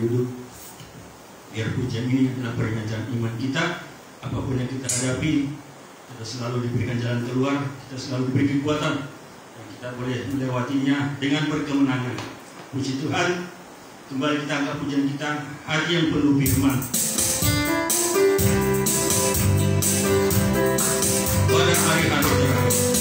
duduk. Biar pujian ini adalah pernyataan iman kita. Apapun yang kita hadapi, kita selalu diberikan jalan keluar, kita selalu diberi kekuatan, dan kita boleh melewatinya dengan berkemenangan. Puji Tuhan. Kembali kita angkat pujian kita, hari yang penuh firman. Pada hari-hari terakhir.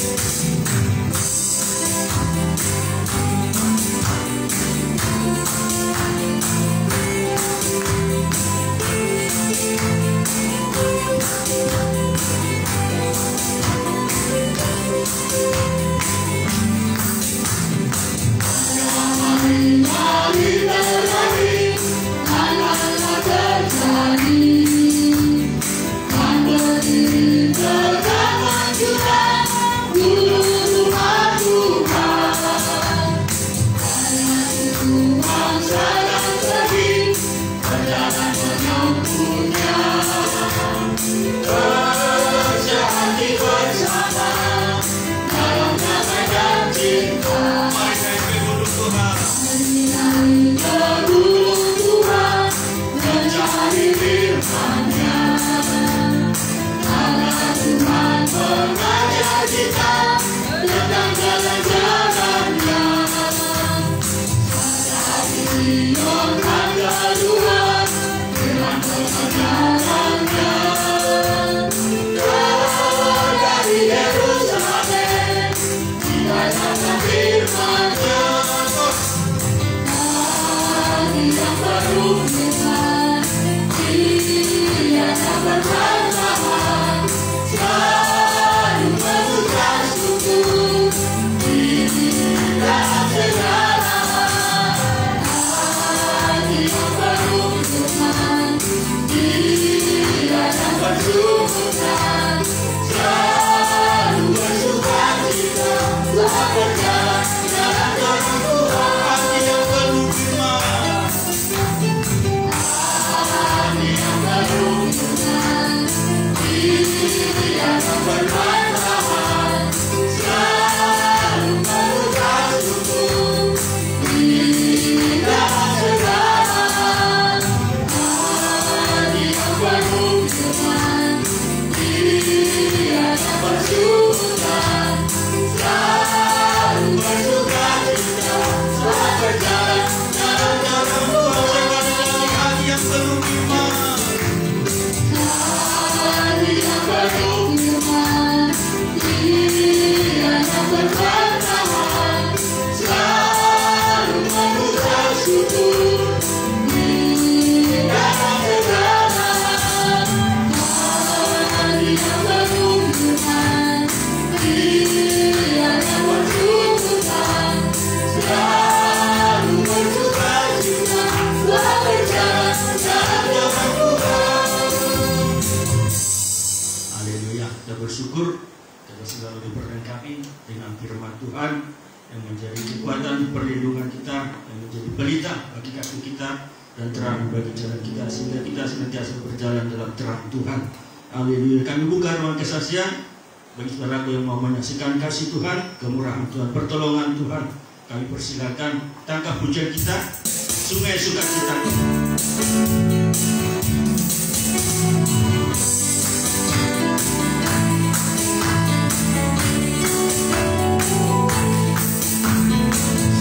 Bagi saudaraku yang mau menyaksikan kasih Tuhan, kemurahan Tuhan, pertolongan Tuhan, kami persilakan tangkap pujian kita, Sungai Sukacita.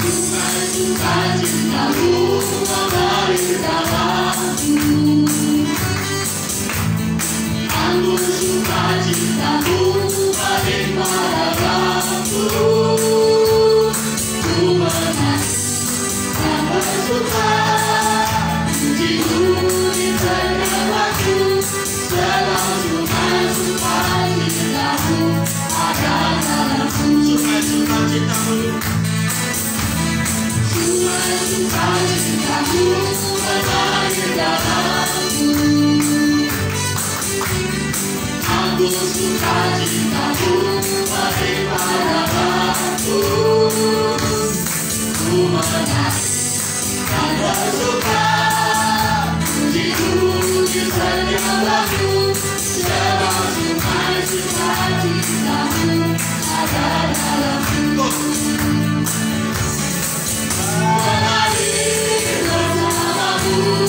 Sungai Sukacitamu mengalir dalamku, anggur sukacitamu padaku, ku menangis dan bersuka, pujimu di tengah waktu, segala sungai sukacitamu ada dalamku. Sungai sukacitamu, sungai sukacitamu mengalir dalamku, anggur sukacitamu padaku, ku menangis dan bersuka, pujimu di setiap waktu, segala sungai sukacitamu ada dalamku. Mengalir bersamamu.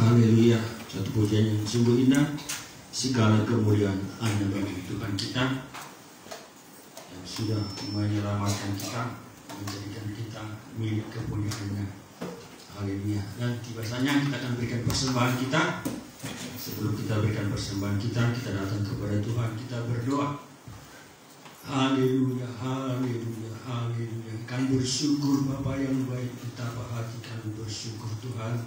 Haleluya, satu pujian yang sungguh indah. Segala kemuliaan hanya bagi Tuhan kita yang sudah menyelamatkan kita, menjadikan kita milik kepunyaan-Nya. Haleluya. Dan tiba saatnya kita akan berikan persembahan kita. Sebelum kita berikan persembahan kita datang kepada Tuhan, kita berdoa. Haleluya, haleluya, haleluya. Kami bersyukur Bapa yang baik, betapa hati kami bersyukur Tuhan,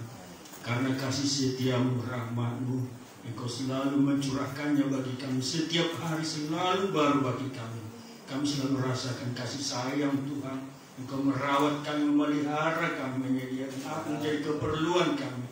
karena kasih setiamu, rahmat-Mu, Engkau selalu mencurahkannya bagi kami. Setiap hari selalu baru bagi kami. Kami selalu merasakan kasih sayang Tuhan. Engkau merawat kami, memelihara kami, menyediakan apa menjadi keperluan kami.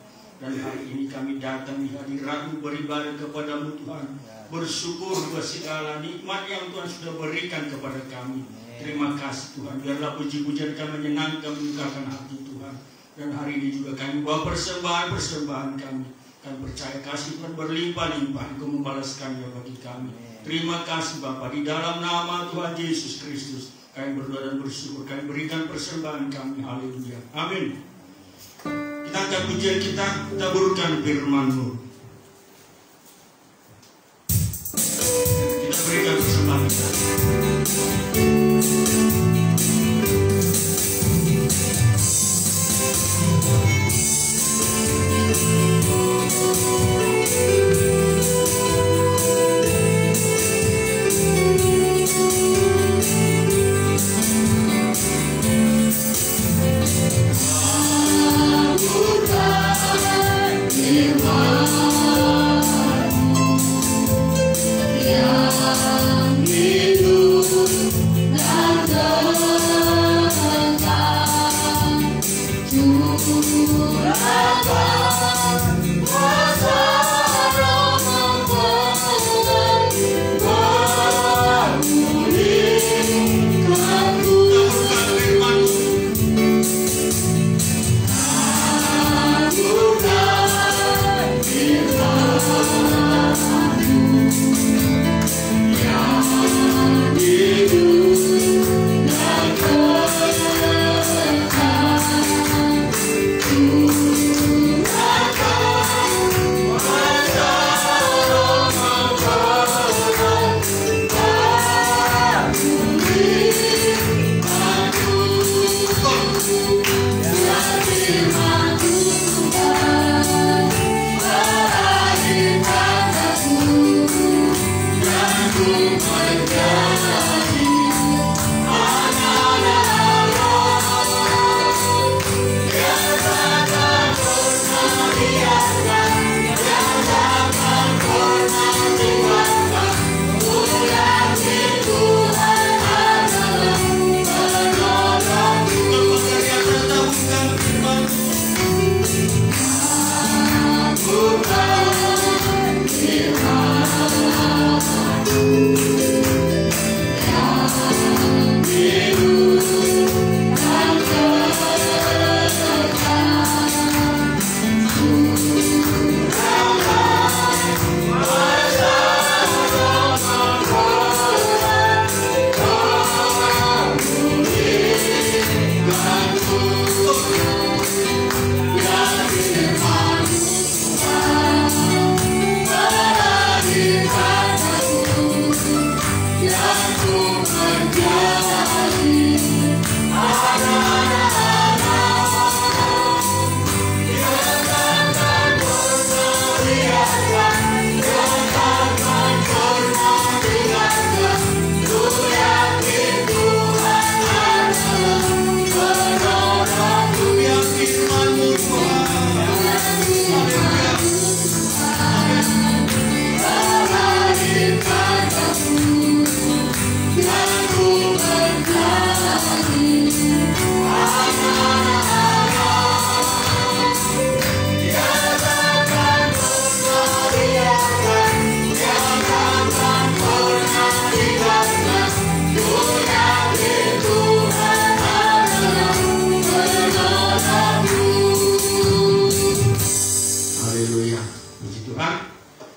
Dan hari ini kami datang di hadirat-Mu beribadah kepada-Mu Tuhan, bersyukur atas segala nikmat yang Tuhan sudah berikan kepada kami. Terima kasih Tuhan. Biarlah puji-pujian kami menyenangkan, menyukakan hati Tuhan. Dan hari ini juga kami bawa persembahan kami. Kami percaya kasih Tuhan berlimpah-limpah, Engkau membalaskannya bagi kami. Terima kasih Bapa, di dalam nama Tuhan Yesus Kristus kami berdoa dan bersyukur. Kami berikan persembahan kami. Haleluya, amin. Kita angkat pujian kita burutkan firman-Mu. Kita berikan persembahan kita.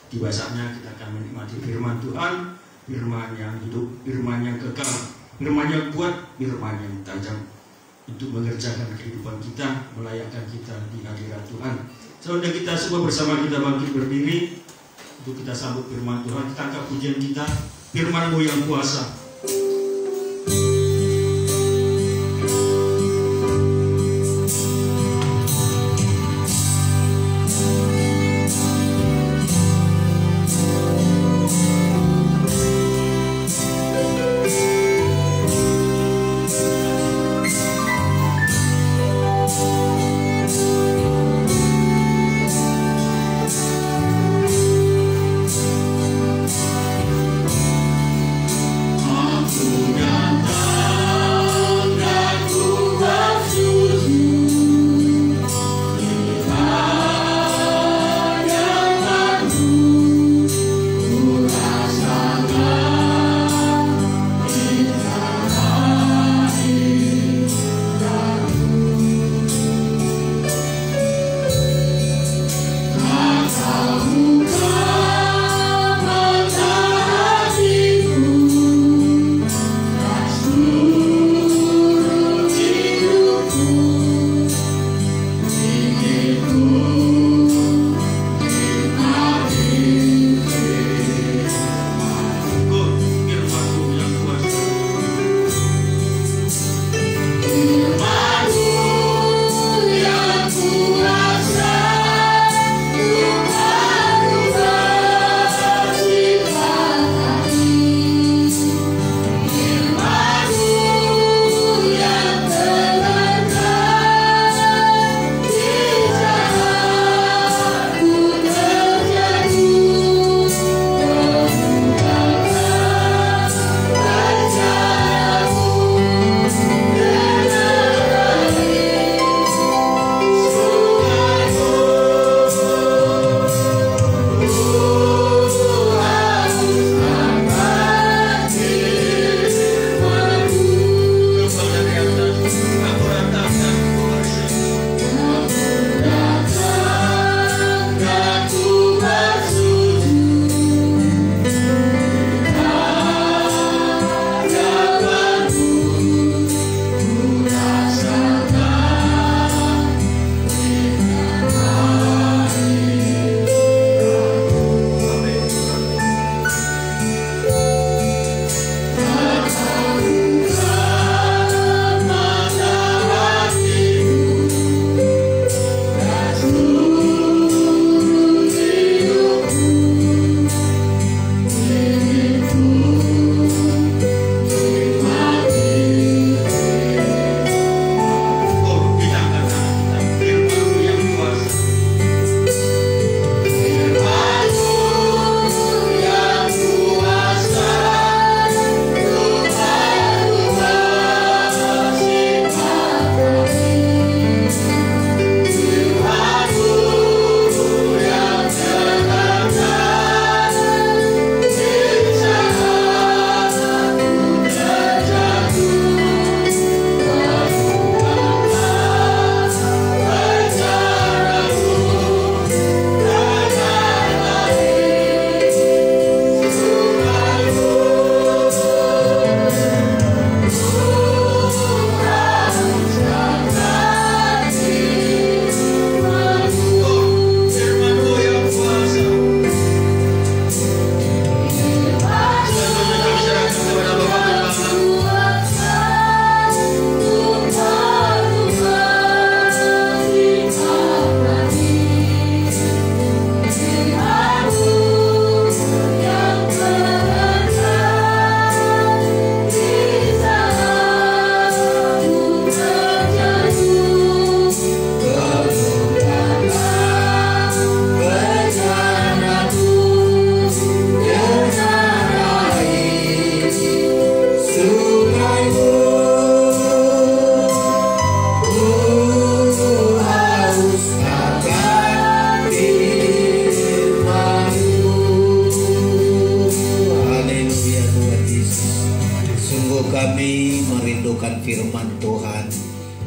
Tiba saatnya kita akan menikmati firman Tuhan, firman yang hidup, firman yang kekal, firman yang kuat, firman yang tajam untuk mengerjakan kehidupan kita, melayakkan kita di hadirat Tuhan. Saudara kita semua bersama kita bangkit berdiri untuk kita sambut firman Tuhan. Kita angkat pujian kita, firman-Mu yang kuasa.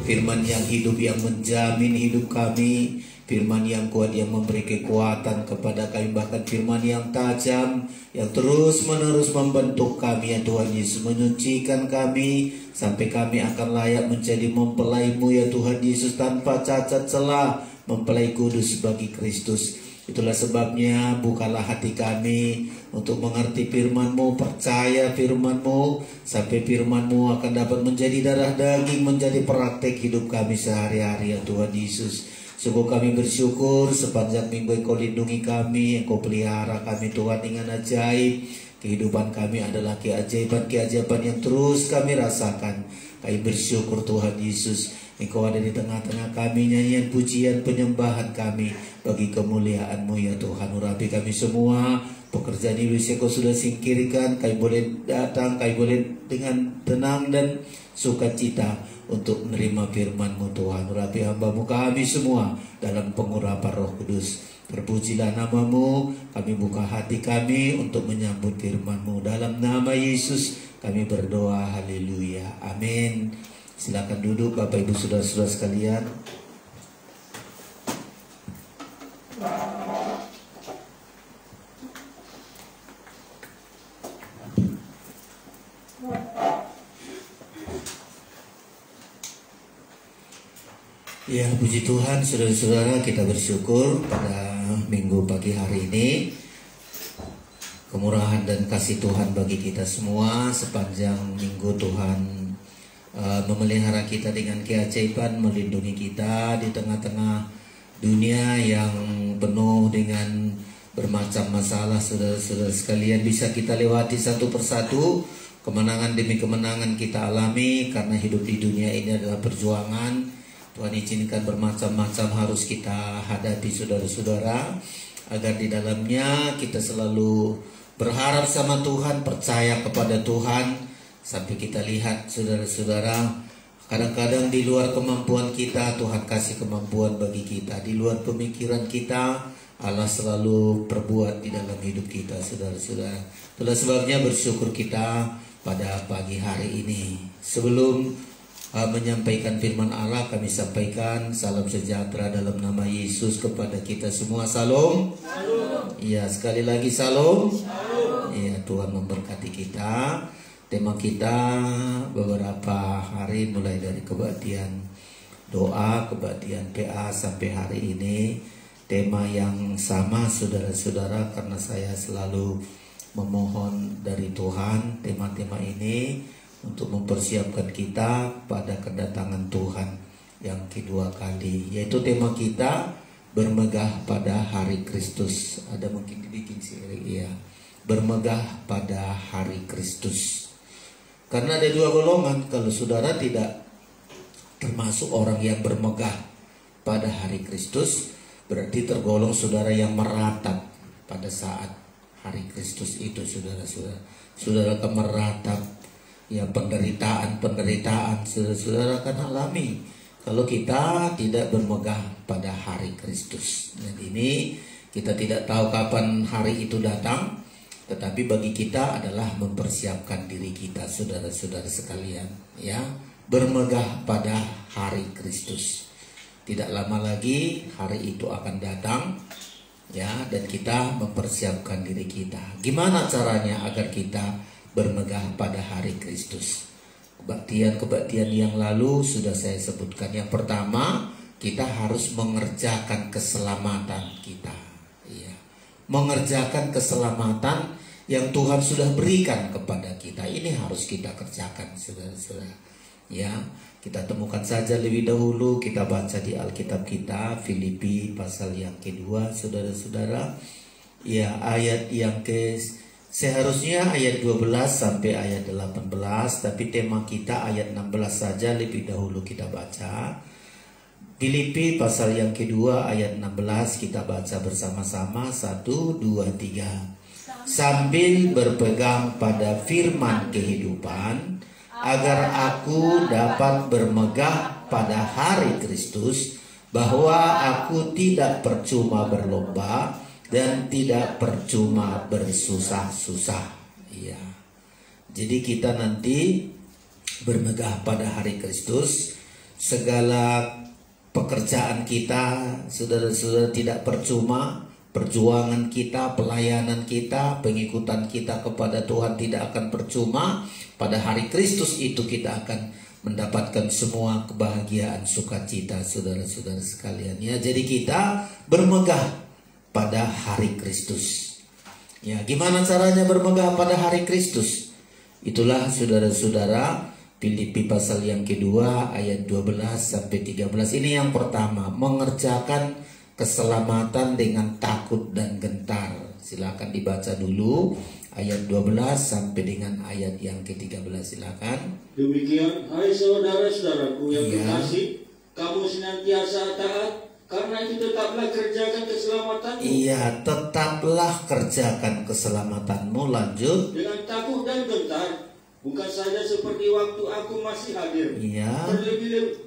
Firman yang hidup yang menjamin hidup kami, firman yang kuat yang memberi kekuatan kepada kami, bahkan firman yang tajam yang terus menerus membentuk kami ya Tuhan Yesus, menyucikan kami sampai kami akan layak menjadi mempelai-Mu ya Tuhan Yesus, tanpa cacat celah, mempelai kudus bagi Kristus. Itulah sebabnya bukalah hati kami untuk mengerti firman-Mu, percaya firman-Mu, sampai firman-Mu akan dapat menjadi darah daging, menjadi praktek hidup kami sehari-hari ya Tuhan Yesus. Sungguh kami bersyukur sepanjang minggu Engkau lindungi kami, Engkau pelihara kami Tuhan dengan ajaib. Kehidupan kami adalah keajaiban-keajaiban yang terus kami rasakan. Kami bersyukur Tuhan Yesus, Engkau ada di tengah-tengah kami, nyanyian pujian penyembahan kami bagi kemuliaan-Mu ya Tuhan. Urapi kami semua, pekerjaan iblis yang Kau sudah singkirkan, kami boleh datang, kami boleh dengan tenang dan sukacita untuk menerima firman-Mu Tuhan. Urapi hamba-Mu kami semua dalam pengurapan Roh Kudus. Terpujilah nama-Mu, kami buka hati kami untuk menyambut firman-Mu. Dalam nama Yesus kami berdoa, haleluya, amin. Silakan duduk Bapak Ibu Saudara-saudara sekalian. Ya, puji Tuhan, saudara-saudara, kita bersyukur pada minggu pagi hari ini kemurahan dan kasih Tuhan bagi kita semua. Sepanjang minggu Tuhan memelihara kita dengan keajaiban, melindungi kita di tengah-tengah dunia yang penuh dengan bermacam masalah. Saudara-saudara sekalian, bisa kita lewati satu persatu. Kemenangan demi kemenangan kita alami, karena hidup di dunia ini adalah perjuangan. Tuhan izinkan bermacam-macam harus kita hadapi saudara-saudara, agar di dalamnya kita selalu berharap sama Tuhan, percaya kepada Tuhan, sampai kita lihat saudara-saudara, kadang-kadang di luar kemampuan kita Tuhan kasih kemampuan bagi kita, di luar pemikiran kita Allah selalu perbuat di dalam hidup kita saudara-saudara. Itulah sebabnya bersyukur kita pada pagi hari ini. Sebelum menyampaikan firman Allah, kami sampaikan salam sejahtera dalam nama Yesus kepada kita semua. Salam. Iya, sekali lagi salam. Iya, Tuhan memberkati kita. Tema kita beberapa hari mulai dari kebaktian doa, kebaktian PA sampai hari ini, tema yang sama saudara-saudara, karena saya selalu memohon dari Tuhan tema-tema ini untuk mempersiapkan kita pada kedatangan Tuhan yang kedua kali, yaitu tema kita bermegah pada hari Kristus. Ada mungkin dibikin sih ya, bermegah pada hari Kristus. Karena ada dua golongan. Kalau saudara tidak termasuk orang yang bermegah pada hari Kristus, berarti tergolong saudara yang meratap pada saat hari Kristus itu. Saudara akan meratap ya, penderitaan saudara akan alami kalau kita tidak bermegah pada hari Kristus. Dan ini kita tidak tahu kapan hari itu datang, tetapi bagi kita adalah mempersiapkan diri kita saudara-saudara sekalian ya, bermegah pada hari Kristus. Tidak lama lagi hari itu akan datang ya, dan kita mempersiapkan diri kita. Gimana caranya agar kita bermegah pada hari Kristus? Kebaktian-kebaktian yang lalu sudah saya sebutkan. Yang pertama, kita harus mengerjakan keselamatan kita ya. Mengerjakan keselamatan yang Tuhan sudah berikan kepada kita, ini harus kita kerjakan saudara-saudara ya. Kita temukan saja lebih dahulu, kita baca di Alkitab kita, Filipi pasal yang kedua saudara-saudara ya, ayat yang seharusnya ayat 12 sampai ayat 18, tapi tema kita ayat 16 saja lebih dahulu kita baca. Filipi pasal yang kedua ayat 16 kita baca bersama-sama. 1, 2, 3. Sambil berpegang pada firman kehidupan, agar aku dapat bermegah pada hari Kristus, bahwa aku tidak percuma berlomba dan tidak percuma bersusah-susah. Iya. Jadi kita nanti bermegah pada hari Kristus. Segala pekerjaan kita, saudara-saudara, tidak percuma. Perjuangan kita, pelayanan kita, pengikutan kita kepada Tuhan tidak akan percuma. Pada hari Kristus itu kita akan mendapatkan semua kebahagiaan sukacita saudara-saudara sekalian. Ya, jadi kita bermegah pada hari Kristus. Ya, gimana caranya bermegah pada hari Kristus? Itulah saudara-saudara Filipi pasal yang kedua ayat 12 sampai 13. Ini yang pertama, mengerjakan keselamatan dengan takut dan gentar. Silakan dibaca dulu ayat 12 sampai dengan ayat yang ke-13. Silakan. Demikian, hai saudara-saudaraku yang kekasih, kamu senantiasa taat, karena itu tetaplah kerjakan keselamatanmu. Iya, tetaplah kerjakan keselamatanmu. Lanjut. Dengan takut dan gentar, bukan saja seperti waktu aku masih hadir. Iya.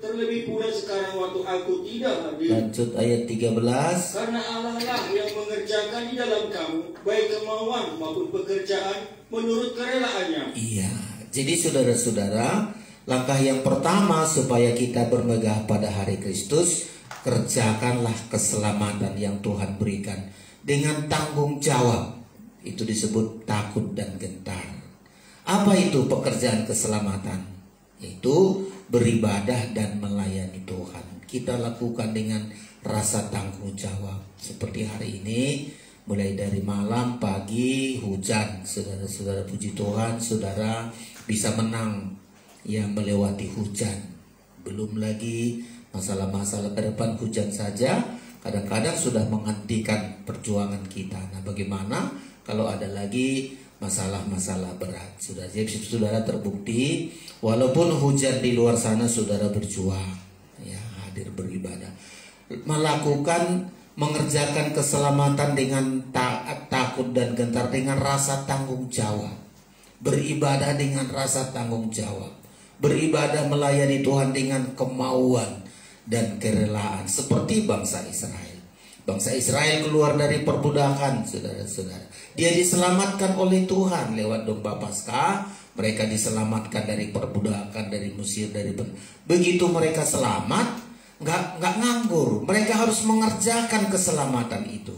Terlebih pula sekarang waktu aku tidak hadir. Lanjut ayat 13. Karena Allah lah yang mengerjakan di dalam kamu, baik kemauan maupun pekerjaan, menurut kerelaannya. Iya. Jadi saudara-saudara, langkah yang pertama supaya kita bermegah pada hari Kristus, kerjakanlah keselamatan yang Tuhan berikan dengan tanggung jawab. Itu disebut takut dan gentar. Apa itu pekerjaan keselamatan? Yaitu beribadah dan melayani Tuhan. Kita lakukan dengan rasa tanggung jawab. Seperti hari ini, mulai dari malam, pagi, hujan. Saudara-saudara, puji Tuhan, saudara bisa menang yang melewati hujan. Belum lagi masalah-masalah ke depan, hujan saja kadang-kadang sudah menghentikan perjuangan kita. Nah, bagaimana kalau ada lagi masalah-masalah berat? Saudara terbukti walaupun hujan di luar sana, saudara berjuang, ya, hadir beribadah, mengerjakan keselamatan dengan takut dan gentar, dengan rasa tanggung jawab, beribadah dengan rasa tanggung jawab, beribadah melayani Tuhan dengan kemauan dan kerelaan, seperti bangsa Israel. Bangsa Israel keluar dari perbudakan, saudara-saudara. Dia diselamatkan oleh Tuhan lewat domba Paskah. Mereka diselamatkan dari perbudakan, dari Mesir, begitu mereka selamat, nggak nganggur. Mereka harus mengerjakan keselamatan itu.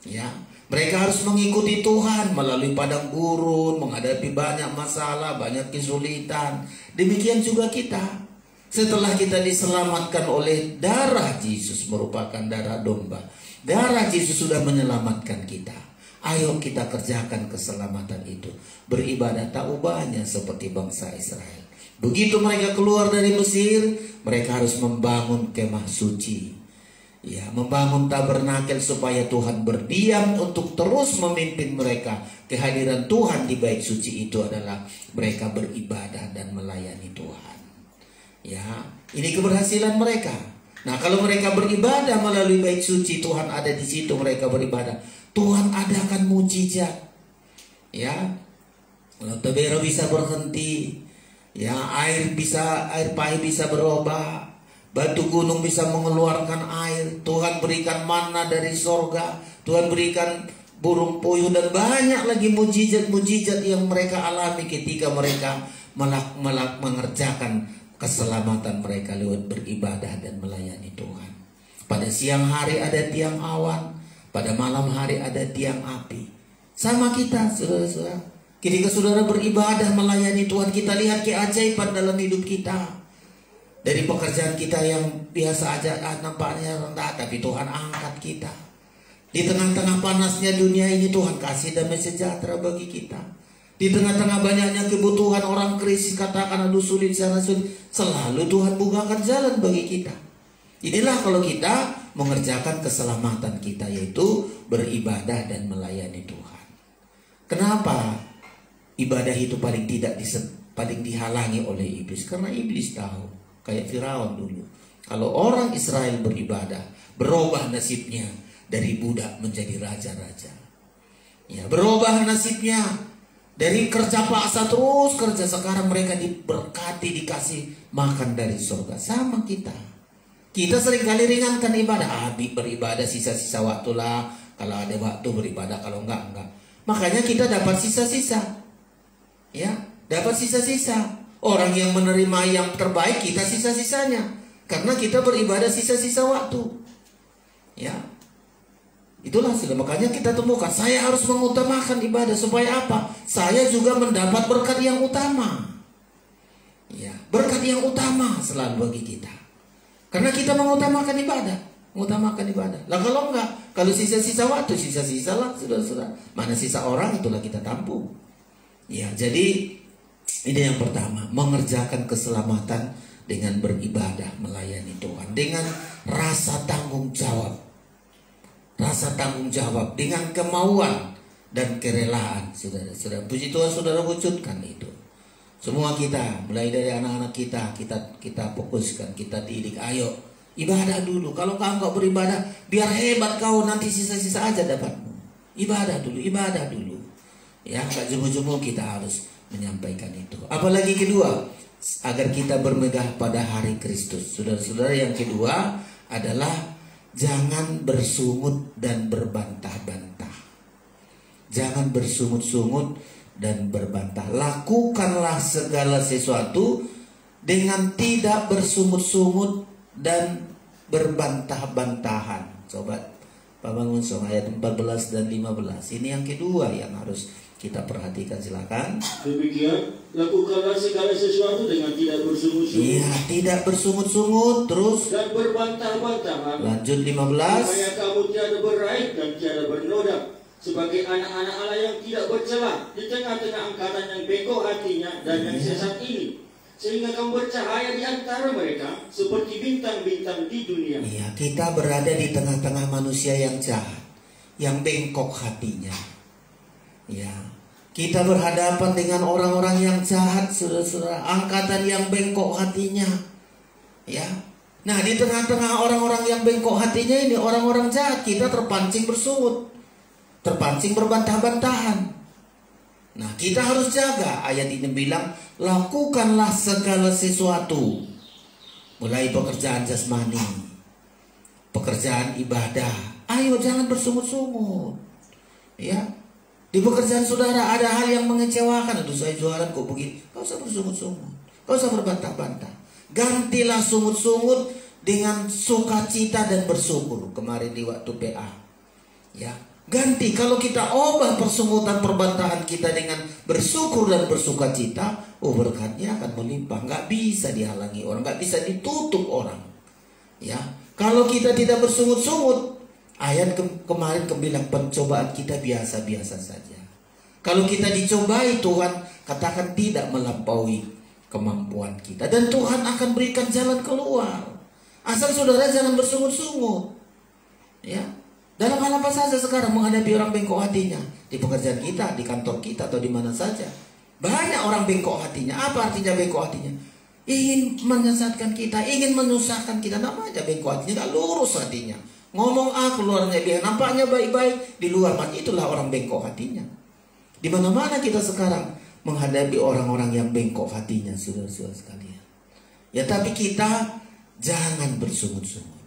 Ya, mereka harus mengikuti Tuhan melalui padang gurun, menghadapi banyak masalah, banyak kesulitan. Demikian juga kita. Setelah kita diselamatkan oleh darah Yesus, merupakan darah domba, darah Yesus sudah menyelamatkan kita. Ayo kita kerjakan keselamatan itu. Beribadah tak ubahnya seperti bangsa Israel. Begitu mereka keluar dari Mesir, mereka harus membangun kemah suci. Ya, membangun tabernakel supaya Tuhan berdiam untuk terus memimpin mereka. Kehadiran Tuhan di bait suci itu adalah mereka beribadah dan melayani Tuhan. Ya, ini keberhasilan mereka. Nah, kalau mereka beribadah melalui bait suci, Tuhan ada di situ, mereka beribadah, Tuhan adakan mujizat. Ya, laut Tebero bisa berhenti. Ya, air pahit bisa berubah. Batu gunung bisa mengeluarkan air. Tuhan berikan manna dari sorga. Tuhan berikan burung puyuh dan banyak lagi mujizat-mujizat yang mereka alami ketika mereka mengerjakan keselamatan mereka lewat beribadah dan melayani Tuhan. Pada siang hari ada tiang awan, pada malam hari ada tiang api. Sama kita, saudara-saudara. Ketika saudara beribadah melayani Tuhan, kita lihat keajaiban dalam hidup kita. Dari pekerjaan kita yang biasa aja nampaknya rendah, tapi Tuhan angkat kita. Di tengah-tengah panasnya dunia ini, Tuhan kasih damai sejahtera bagi kita. Di tengah-tengah banyaknya kebutuhan orang krisis, katakan aduh sulit, sana sulit, selalu Tuhan bukakan jalan bagi kita. Inilah kalau kita mengerjakan keselamatan kita, yaitu beribadah dan melayani Tuhan. Kenapa ibadah itu paling dihalangi oleh iblis? Karena iblis tahu, kayak Firaun dulu, kalau orang Israel beribadah, berubah nasibnya dari budak menjadi raja-raja. Ya, berubah nasibnya. Dari kerja paksa terus kerja, sekarang mereka diberkati, dikasih makan dari surga. Sama kita. Kita seringkali ringankan ibadah. Beribadah sisa-sisa waktu lah. Kalau ada waktu beribadah, kalau enggak. Makanya kita dapat sisa-sisa. Ya, dapat sisa-sisa. Orang yang menerima yang terbaik, kita sisa-sisanya. Karena kita beribadah sisa-sisa waktu. Ya. Itulah sudah, makanya kita temukan saya harus mengutamakan ibadah supaya apa? Saya juga mendapat berkat yang utama. Ya, berkat tempat yang utama selalu bagi kita. Karena kita mengutamakan ibadah. Lah kalau enggak, kalau sisa-sisa waktu, sisa-sisa lah, sudah. Mana sisa orang, itulah kita tampung. Ya, jadi ini yang pertama, mengerjakan keselamatan dengan beribadah, melayani Tuhan, dengan rasa tanggung jawab. Rasa tanggung jawab dengan kemauan dan kerelaan. Saudara, puji Tuhan, saudara wujudkan itu. Semua kita, mulai dari anak-anak kita fokuskan, kita didik. Ayo, ibadah dulu. Kalau kau enggak beribadah, biar hebat kau, nanti sisa-sisa aja dapatmu. Ibadah dulu. Ya, enggak jemu-jemu kita harus menyampaikan itu. Apalagi kedua, agar kita bermegah pada hari Kristus. Saudara-saudara, yang kedua adalah jangan bersungut dan berbantah-bantah. Jangan bersungut-sungut dan berbantah. Lakukanlah segala sesuatu dengan tidak bersungut-sungut dan berbantah-bantahan. Coba Pak Mangunsong ayat 14 dan 15. Ini yang kedua yang harus kita perhatikan, silakan. Demikian, lakukanlah segala sesuatu dengan tidak bersungut-sungut. Iya, tidak bersungut-sungut, terus dan berbantah-bantahan. Lanjut 15. Supaya kamu tiada beraib dan tiada bernoda, sebagai anak-anak Allah yang tidak bercela di tengah-tengah angkatan yang bengkok hatinya dan yang sesat ini, sehingga kamu bercahaya di antara mereka seperti bintang-bintang di dunia. Iya, kita berada di tengah-tengah manusia yang jahat, yang bengkok hatinya. Ya, kita berhadapan dengan orang-orang yang jahat, saudara-saudara, angkatan yang bengkok hatinya. Ya, nah di tengah-tengah orang-orang yang bengkok hatinya ini, orang-orang jahat, kita terpancing bersungut, terpancing berbantah-bantahan. Nah, kita harus jaga. Ayat ini bilang, lakukanlah segala sesuatu. Mulai pekerjaan jasmani, pekerjaan ibadah. Ayo, jangan bersungut-sungut. Ya, di pekerjaan saudara ada hal yang mengecewakan. Aduh, saya jualan kok begini. Kau usah bersungut-sungut, kau usah berbantah-bantah. Gantilah sungut-sungut dengan sukacita dan bersyukur. Kemarin di waktu PA, ya, ganti. Kalau kita ubah persungutan perbantahan kita dengan bersyukur dan bersukacita, berkatnya akan melimpah. Nggak bisa dihalangi orang, nggak bisa ditutup orang. Ya, kalau kita tidak bersungut-sungut, ayat kemarin bilang pencobaan kita biasa-biasa saja. Kalau kita dicobai, Tuhan katakan tidak melampaui kemampuan kita, dan Tuhan akan berikan jalan keluar. Asal saudara jangan bersungut-sungut. Ya, dalam hal apa saja sekarang menghadapi orang bengkok hatinya, di pekerjaan kita, di kantor kita, atau di mana saja. Banyak orang bengkok hatinya. Apa artinya bengkok hatinya? Ingin menyesatkan kita, ingin menyusahkan kita. Namanya bengkok hatinya, gak lurus hatinya. Ngomong A, keluarnya B, nampaknya baik-baik, di luar mati. Itulah orang bengkok hatinya. Di mana-mana kita sekarang menghadapi orang-orang yang bengkok hatinya, saudara-saudara sekalian. Ya, tapi kita jangan bersungut-sungut.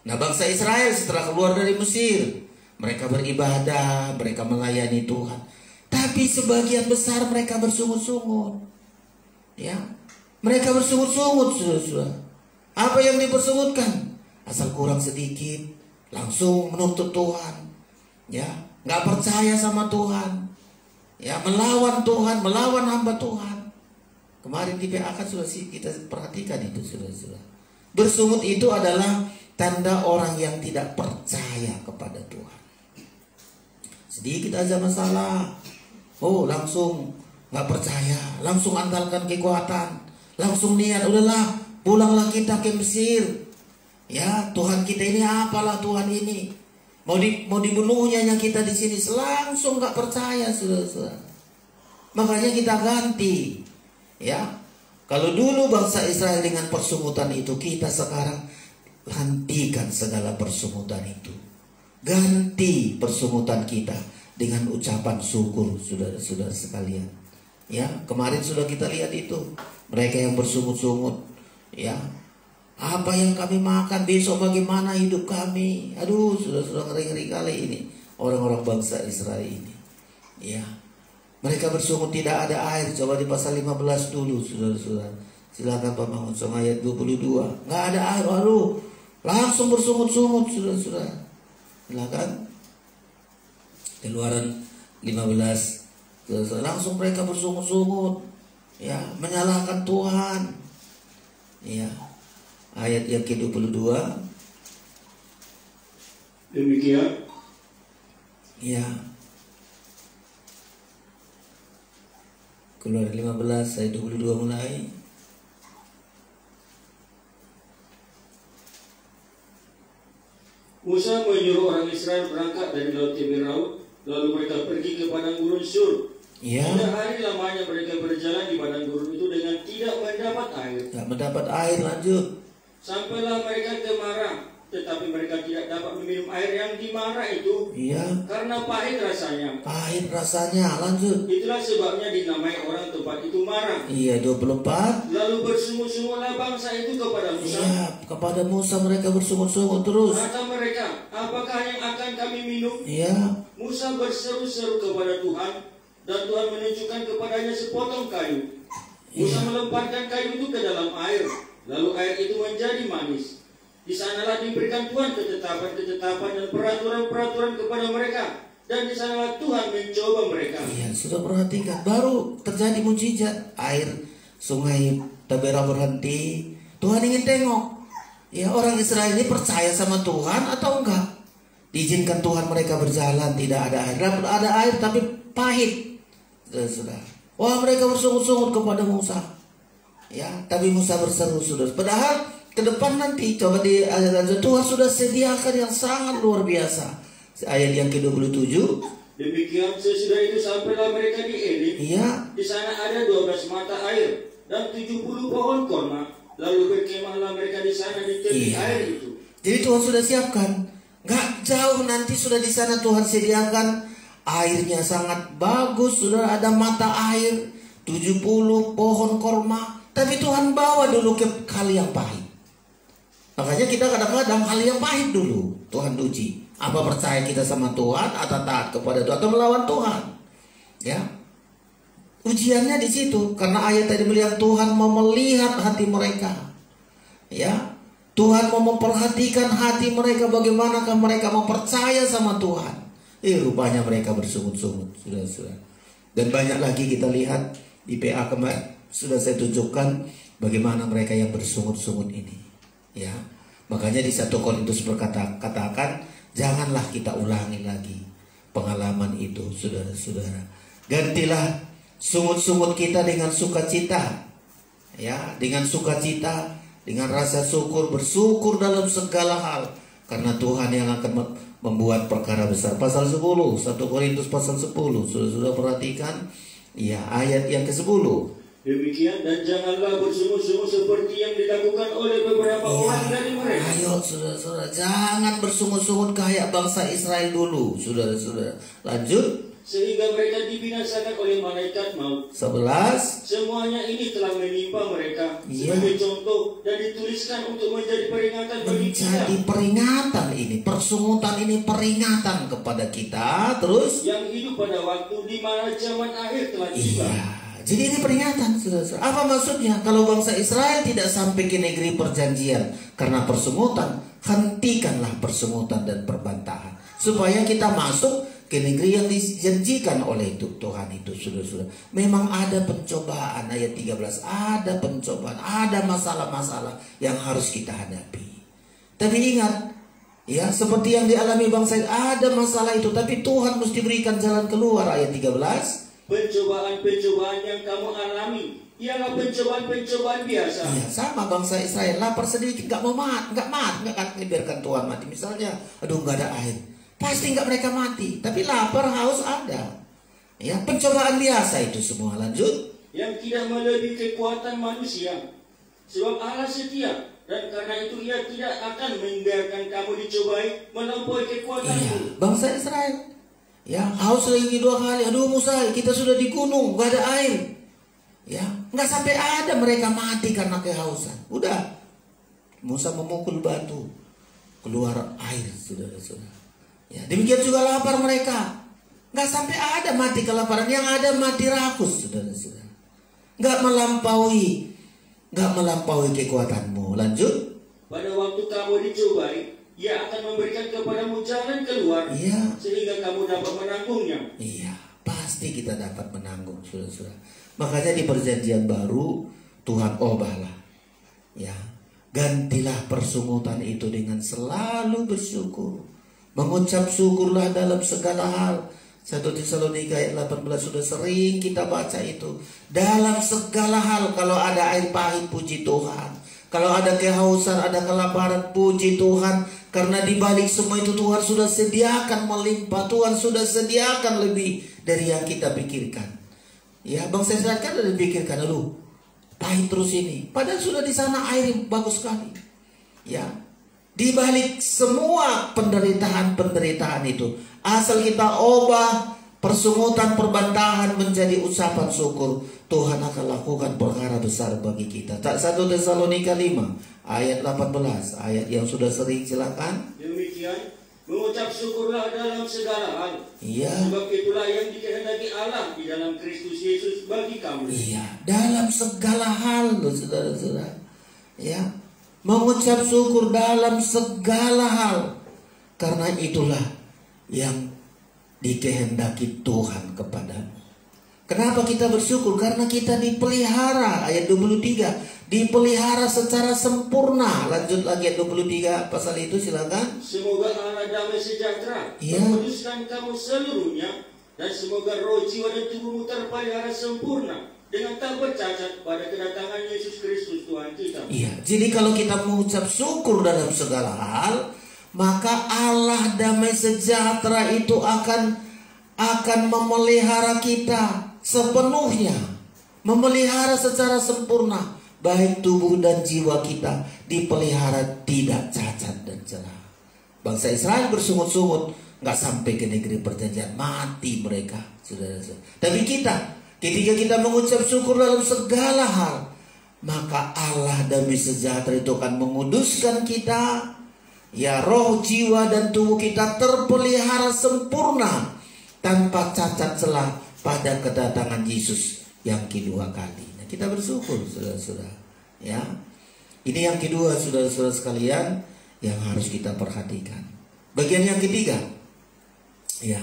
Nah, bangsa Israel setelah keluar dari Mesir, mereka beribadah, mereka melayani Tuhan. Tapi sebagian besar mereka bersungut-sungut. Ya, mereka bersungut-sungut, saudara-saudara. Apa yang dipersungutkan? Asal kurang sedikit, langsung menuntut Tuhan. Ya, nggak percaya sama Tuhan. Ya, melawan Tuhan, melawan hamba Tuhan. Kemarin di PA kan sudah kita perhatikan itu, saudara-saudara. Bersungut itu adalah tanda orang yang tidak percaya kepada Tuhan. Sedikit aja masalah, langsung nggak percaya, langsung andalkan kekuatan, langsung niat, udahlah pulanglah kita ke Mesir. Ya, Tuhan kita ini apalah Tuhan ini, mau dibunuhnya kita di sini, langsung nggak percaya, saudara-saudara. Makanya kita ganti. Ya, kalau dulu bangsa Israel dengan persungutan itu, kita sekarang hentikan segala persungutan itu. Ganti persungutan kita dengan ucapan syukur, saudara-saudara sekalian. Ya, kemarin sudah kita lihat itu, mereka yang bersungut-sungut. Ya, apa yang kami makan besok, bagaimana hidup kami. Aduh, sudah ngeri-ngeri kali ini orang-orang bangsa Israel ini. Ya, mereka bersungut tidak ada air. Coba di pasal 15 dulu, saudara-saudara. Silakan Pak Mangunsong ayat 22. Nggak ada air, aduh, langsung bersungut-sungut, saudara-saudara. Silakan. Keluaran 15, saudara-saudara. Langsung mereka bersungut-sungut. Ya, menyalahkan Tuhan. Ya, ayat yang ke-22. Demikian. Ya. Keluar 15 ayat 22 mulai. Musa menyuruh orang Israel berangkat dari Laut Teberau, lalu mereka pergi ke padang gurun Sur. Ya. 3 hari lamanya mereka berjalan di padang gurun itu dengan tidak mendapat air. Tidak mendapat air, lanjut. Sampailah mereka ke Marah, tetapi mereka tidak dapat meminum air yang di Marah itu, Iya. karena pahit rasanya. Pahit rasanya, lanjut. Itulah sebabnya dinamai orang tempat itu Marah. Iya, 24. Lalu bersungut-sungutlah bangsa itu kepada Musa. Iya, kepada Musa mereka bersungut-sungut terus. Kata mereka, apakah yang akan kami minum? Iya. Musa berseru-seru kepada Tuhan, dan Tuhan menunjukkan kepadanya sepotong kayu. Musa melemparkan kayu itu ke dalam air, lalu air itu menjadi manis. Di sanalah diberikan Tuhan ketetapan-ketetapan dan peraturan-peraturan kepada mereka, dan di sanalah Tuhan mencoba mereka. Iya, sudah perhatikan. Baru terjadi mujizat. Air sungai Tabera berhenti. Tuhan ingin tengok. Ya, orang Israel ini percaya sama Tuhan atau enggak? Diizinkan Tuhan mereka berjalan, tidak ada air. Ada air tapi pahit. Sudah. Wah, mereka bersungut-sungut kepada Musa. Ya, tapi Musa berseru sudah. Padahal ke depan nanti coba di ayat lanjut, Tuhan sudah sediakan yang sangat luar biasa. Ayat yang ke-27. Demikian sesudah itu sampailah mereka di Elim. Iya. Di sana ada 12 mata air dan 70 pohon korma. Lalu berkemahlah mereka di sana di tepi air itu. Jadi Tuhan sudah siapkan. Gak jauh nanti sudah di sana Tuhan sediakan. Airnya sangat bagus, sudah ada mata air, 70 pohon korma. Tapi Tuhan bawa dulu ke kali yang pahit. Makanya kita kadang-kadang hal yang pahit dulu Tuhan uji. Apa percaya kita sama Tuhan atau taat kepada Tuhan atau melawan Tuhan? Ya. Ujiannya di situ, karena ayat tadi melihat Tuhan mau melihat hati mereka. Ya. Tuhan mau memperhatikan hati mereka, bagaimanakah mereka mau percaya sama Tuhan. Rupanya mereka bersungut-sungut, sudah. Dan banyak lagi kita lihat di PA kemarin sudah saya tunjukkan bagaimana mereka yang bersungut-sungut ini. Ya, makanya di 1 Korintus katakan janganlah kita ulangi lagi pengalaman itu, saudara-saudara. Gantilah sungut-sungut kita dengan sukacita, ya, dengan sukacita, dengan rasa syukur, bersyukur dalam segala hal, karena Tuhan yang akan membuat perkara besar. Pasal 10, 1 Korintus pasal 10, sudah perhatikan, ya, ayat yang ke-10. Demikian, dan janganlah bersungut-sungut seperti yang dilakukan oleh beberapa orang dari mereka. Ayo saudara-saudara, jangan bersungut-sungut kayak bangsa Israel dulu, saudara-saudara. Lanjut. Sehingga mereka dibinasakan oleh malaikat maut. 11. Semuanya ini telah menimpa mereka sebagai contoh dan dituliskan untuk menjadi peringatan bagi kita. Menjadi peringatan ini, persungutan ini peringatan kepada kita. Terus yang hidup pada waktu di mana zaman akhir telah tiba. Iya. Jadi ini peringatan, saudara-saudara. Apa maksudnya? Kalau bangsa Israel tidak sampai ke negeri perjanjian karena persungutan, hentikanlah persungutan dan perbantahan, supaya kita masuk ke negeri yang dijanjikan oleh Tuhan itu, saudara-saudara. Memang ada pencobaan, ayat 13, ada pencobaan, ada masalah-masalah yang harus kita hadapi. Tapi ingat, ya, seperti yang dialami bangsa, ada masalah itu, tapi Tuhan mesti berikan jalan keluar, ayat 13. Pencobaan-pencobaan yang kamu alami ialah pencobaan-pencobaan biasa. Ya, sama bangsa Israel, lapar sedikit, nggak akan biarkan Tuhan mati. Misalnya, aduh nggak ada air, pasti nggak mereka mati. Tapi lapar, haus ada. Ya, pencobaan biasa itu semua. Lanjut. Yang tidak melebihi kekuatan manusia. Sebab Allah setia, dan karena itu Ia tidak akan membiarkan kamu dicobai melampaui kekuatanmu. Bangsa Israel, ya, haus lagi 2 kali. Aduh Musa, kita sudah di gunung, nggak ada air. Ya, nggak sampai ada mereka mati karena kehausan. Udah, Musa memukul batu, keluar air, saudara-saudara. Ya, demikian juga lapar mereka, nggak sampai ada mati kelaparan, yang ada mati rakus, saudara-saudara. Nggak melampaui kekuatanmu. Lanjut. Pada waktu kamu dicobai, Ia akan memberikan kepadamu jalan keluar, sehingga kamu dapat menanggungnya. Iya, pasti kita dapat menanggung, saudara-saudara. Makanya di perjanjian baru Tuhan obahlah. Ya, gantilah persungutan itu dengan selalu bersyukur. Mengucap syukurlah dalam segala hal. 1 Tesalonika ayat 18 sudah sering kita baca itu. Dalam segala hal, kalau ada air pahit puji Tuhan. Kalau ada kehausan, ada kelaparan, puji Tuhan. Karena di balik semua itu Tuhan sudah sediakan melimpah. Tuhan sudah sediakan lebih dari yang kita pikirkan. Ya, bangsa Israel kan ada dipikirkan, aduh, pahit terus ini. Padahal sudah di sana air yang bagus sekali. Ya, di balik semua penderitaan itu, asal kita ubah persungutan, perbantahan menjadi ucapan syukur, Tuhan akan lakukan perkara besar bagi kita. 1 Tesalonika 5 ayat 18, ayat yang sudah sering, silakan. Demikian, mengucap syukurlah dalam segala hal. Iya. Sebab itulah yang dikehendaki Allah di dalam Kristus Yesus bagi kamu. Iya, dalam segala hal, loh, saudara-saudara. Ya, mengucap syukur dalam segala hal. Karena itulah yang dikehendaki Tuhan kepadamu. Kenapa kita bersyukur? Karena kita dipelihara. Ayat 23, dipelihara secara sempurna. Lanjut lagi ayat 23 pasal itu, silakan. Semoga Allah damai sejahtera Ya. menguduskan kamu seluruhnya, dan semoga roh, jiwa, dan tubuhmu terpelihara sempurna dengan tak bercacat pada kedatangan Yesus Kristus Tuhan kita. Iya, jadi kalau kita mengucap syukur dalam segala hal, maka Allah damai sejahtera itu akan memelihara kita sepenuhnya, memelihara secara sempurna, baik tubuh dan jiwa kita dipelihara tidak cacat dan celah. Bangsa Israel bersungut-sungut, nggak sampai ke negeri perjanjian, mati mereka, saudara-saudara. Tapi kita, ketika kita mengucap syukur dalam segala hal, maka Allah damai sejahtera itu akan menguduskan kita. Ya, roh, jiwa, dan tubuh kita terpelihara sempurna tanpa cacat celah pada kedatangan Yesus yang kedua kali. Nah, kita bersyukur, saudara-saudara. Ya, ini yang kedua, saudara-saudara sekalian, yang harus kita perhatikan. Bagian yang ketiga, ya,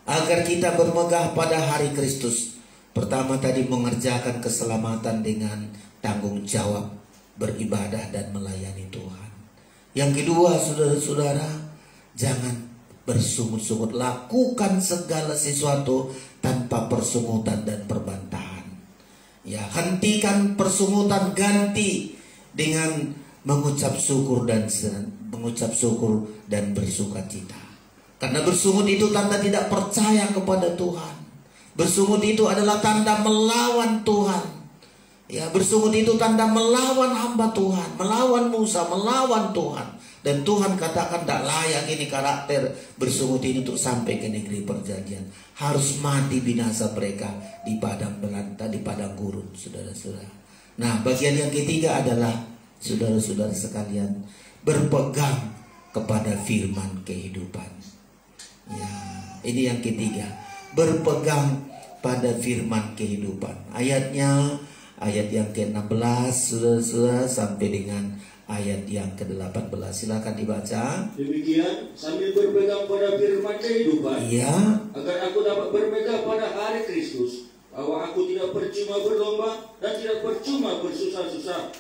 agar kita bermegah pada hari Kristus. Pertama tadi, mengerjakan keselamatan dengan tanggung jawab beribadah dan melayani Tuhan. Yang kedua, saudara-saudara, jangan bersungut-sungut, lakukan segala sesuatu tanpa persungutan dan perbantahan. Ya, hentikan persungutan, ganti dengan mengucap syukur dan bersukacita. Karena bersungut itu tanda tidak percaya kepada Tuhan. Bersungut itu adalah tanda melawan Tuhan. Ya, bersungut itu tanda melawan hamba Tuhan, melawan Musa, melawan Tuhan. Dan Tuhan katakan tidak layak ini karakter bersungut ini untuk sampai ke negeri perjanjian. Harus mati binasa mereka di padang belanta, di padang gurun, saudara-saudara. Nah, bagian yang ketiga adalah, saudara-saudara sekalian, berpegang kepada firman kehidupan. Ya, ini yang ketiga, berpegang pada firman kehidupan. Ayatnya, ayat yang ke-16, saudara-saudara, sampai dengan ayat yang ke-18. Silakan dibaca. Demikian, sambil berpegang pada firman kehidupan, Iya. agar aku dapat berpegang pada hari Kristus, bahwa aku tidak percuma berlomba dan tidak percuma bersusah-susah.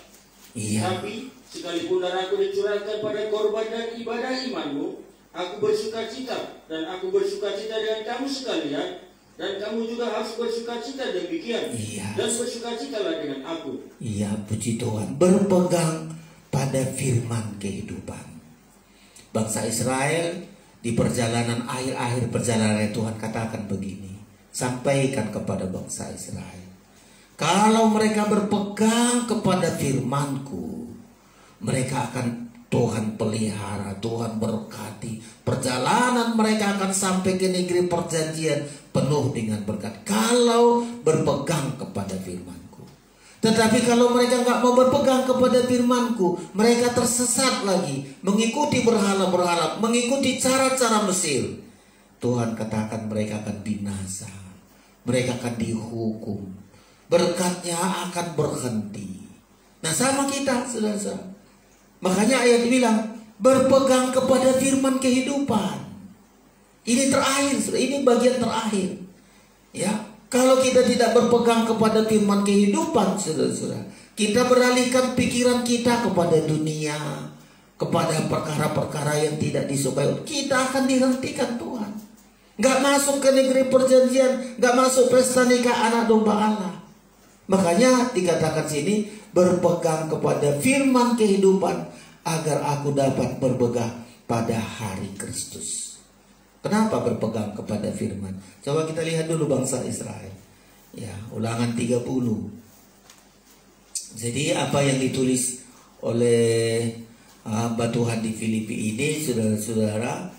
Iya. Tapi sekalipun darahku dicurahkan pada korban dan ibadah imanmu, aku bersukacita, dan aku bersukacita dengan kamu sekalian, dan kamu juga harus bersukacita demikian. Iya. Dan bersukacitalah dengan aku. Iya, puji Tuhan. Berpegang pada firman kehidupan. Bangsa Israel di perjalanan, akhir-akhir perjalanan Tuhan katakan begini. Sampaikan kepada bangsa Israel, kalau mereka berpegang kepada firman-Ku, mereka akan Tuhan pelihara, Tuhan berkati. Perjalanan mereka akan sampai ke negeri perjanjian penuh dengan berkat. Kalau berpegang kepada firman-Ku. Tetapi kalau mereka nggak mau berpegang kepada firman-Ku, mereka tersesat lagi, mengikuti berhala-berhala, mengikuti cara-cara Mesir. Tuhan katakan mereka akan binasa, mereka akan dihukum, berkatnya akan berhenti. Nah, sama kita, saudara-saudara. Makanya ayat bilang berpegang kepada firman kehidupan. Ini terakhir, ini bagian terakhir. Ya, Kalau kita tidak berpegang kepada firman kehidupan, saudara-saudara, kita beralihkan pikiran kita kepada dunia, kepada perkara-perkara yang tidak disukai, kita akan dihentikan Tuhan. Gak masuk ke negeri perjanjian, gak masuk pesta nikah anak domba Allah. Makanya dikatakan sini, berpegang kepada firman kehidupan agar aku dapat berpegang pada hari Kristus. Kenapa berpegang kepada firman? Coba kita lihat dulu bangsa Israel. Ya, Ulangan 30. Jadi apa yang ditulis oleh hamba Tuhan di Filipi ini, saudara-saudara,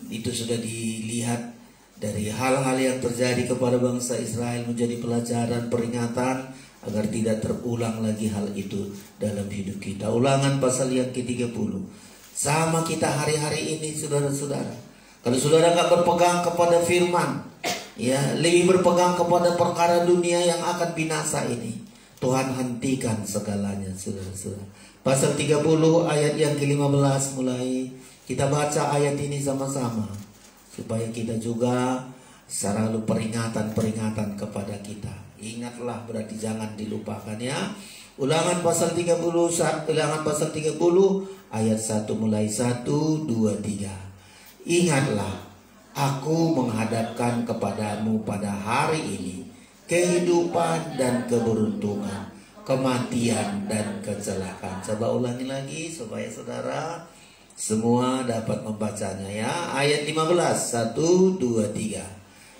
itu sudah dilihat dari hal-hal yang terjadi kepada bangsa Israel, menjadi pelajaran, peringatan agar tidak terulang lagi hal itu dalam hidup kita. Ulangan pasal yang ke-30. Sama kita hari-hari ini, saudara-saudara. Kalau saudara nggak berpegang kepada firman, ya, lebih berpegang kepada perkara dunia yang akan binasa ini, Tuhan hentikan segalanya, saudara-saudara. Pasal 30 ayat yang ke-15 mulai. Kita baca ayat ini sama-sama supaya kita juga selalu peringatan-peringatan kepada kita. Ingatlah, berarti jangan dilupakan, ya. Ulangan pasal 30 ayat 1 mulai 1, 2, 3. Ingatlah, aku menghadapkan kepadamu pada hari ini kehidupan dan keberuntungan, kematian dan kecelakaan. Coba ulangi lagi supaya saudara semua dapat membacanya, ya. Ayat 15, 1, 2, 3.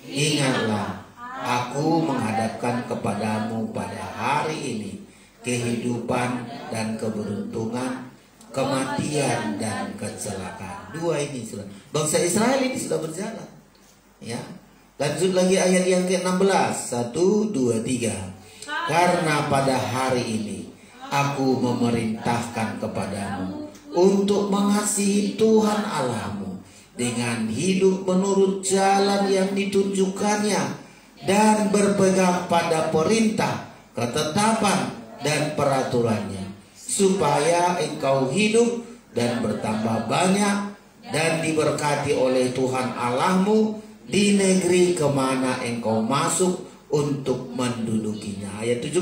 Ingatlah, aku menghadapkan kepadamu pada hari ini kehidupan dan keberuntungan, kematian dan kecelakaan. Dua ini sudah. Bangsa Israel ini sudah berjalan. Ya. Lanjut lagi ayat yang ke-16. 1, 2, 3. Karena pada hari ini aku memerintahkan kepadamu untuk mengasihi Tuhan Allahmu dengan hidup menurut jalan yang ditunjukkannya dan berpegang pada perintah, ketetapan dan peraturannya, supaya engkau hidup dan bertambah banyak dan diberkati oleh Tuhan Allahmu di negeri kemana engkau masuk untuk mendudukinya. Ayat 17.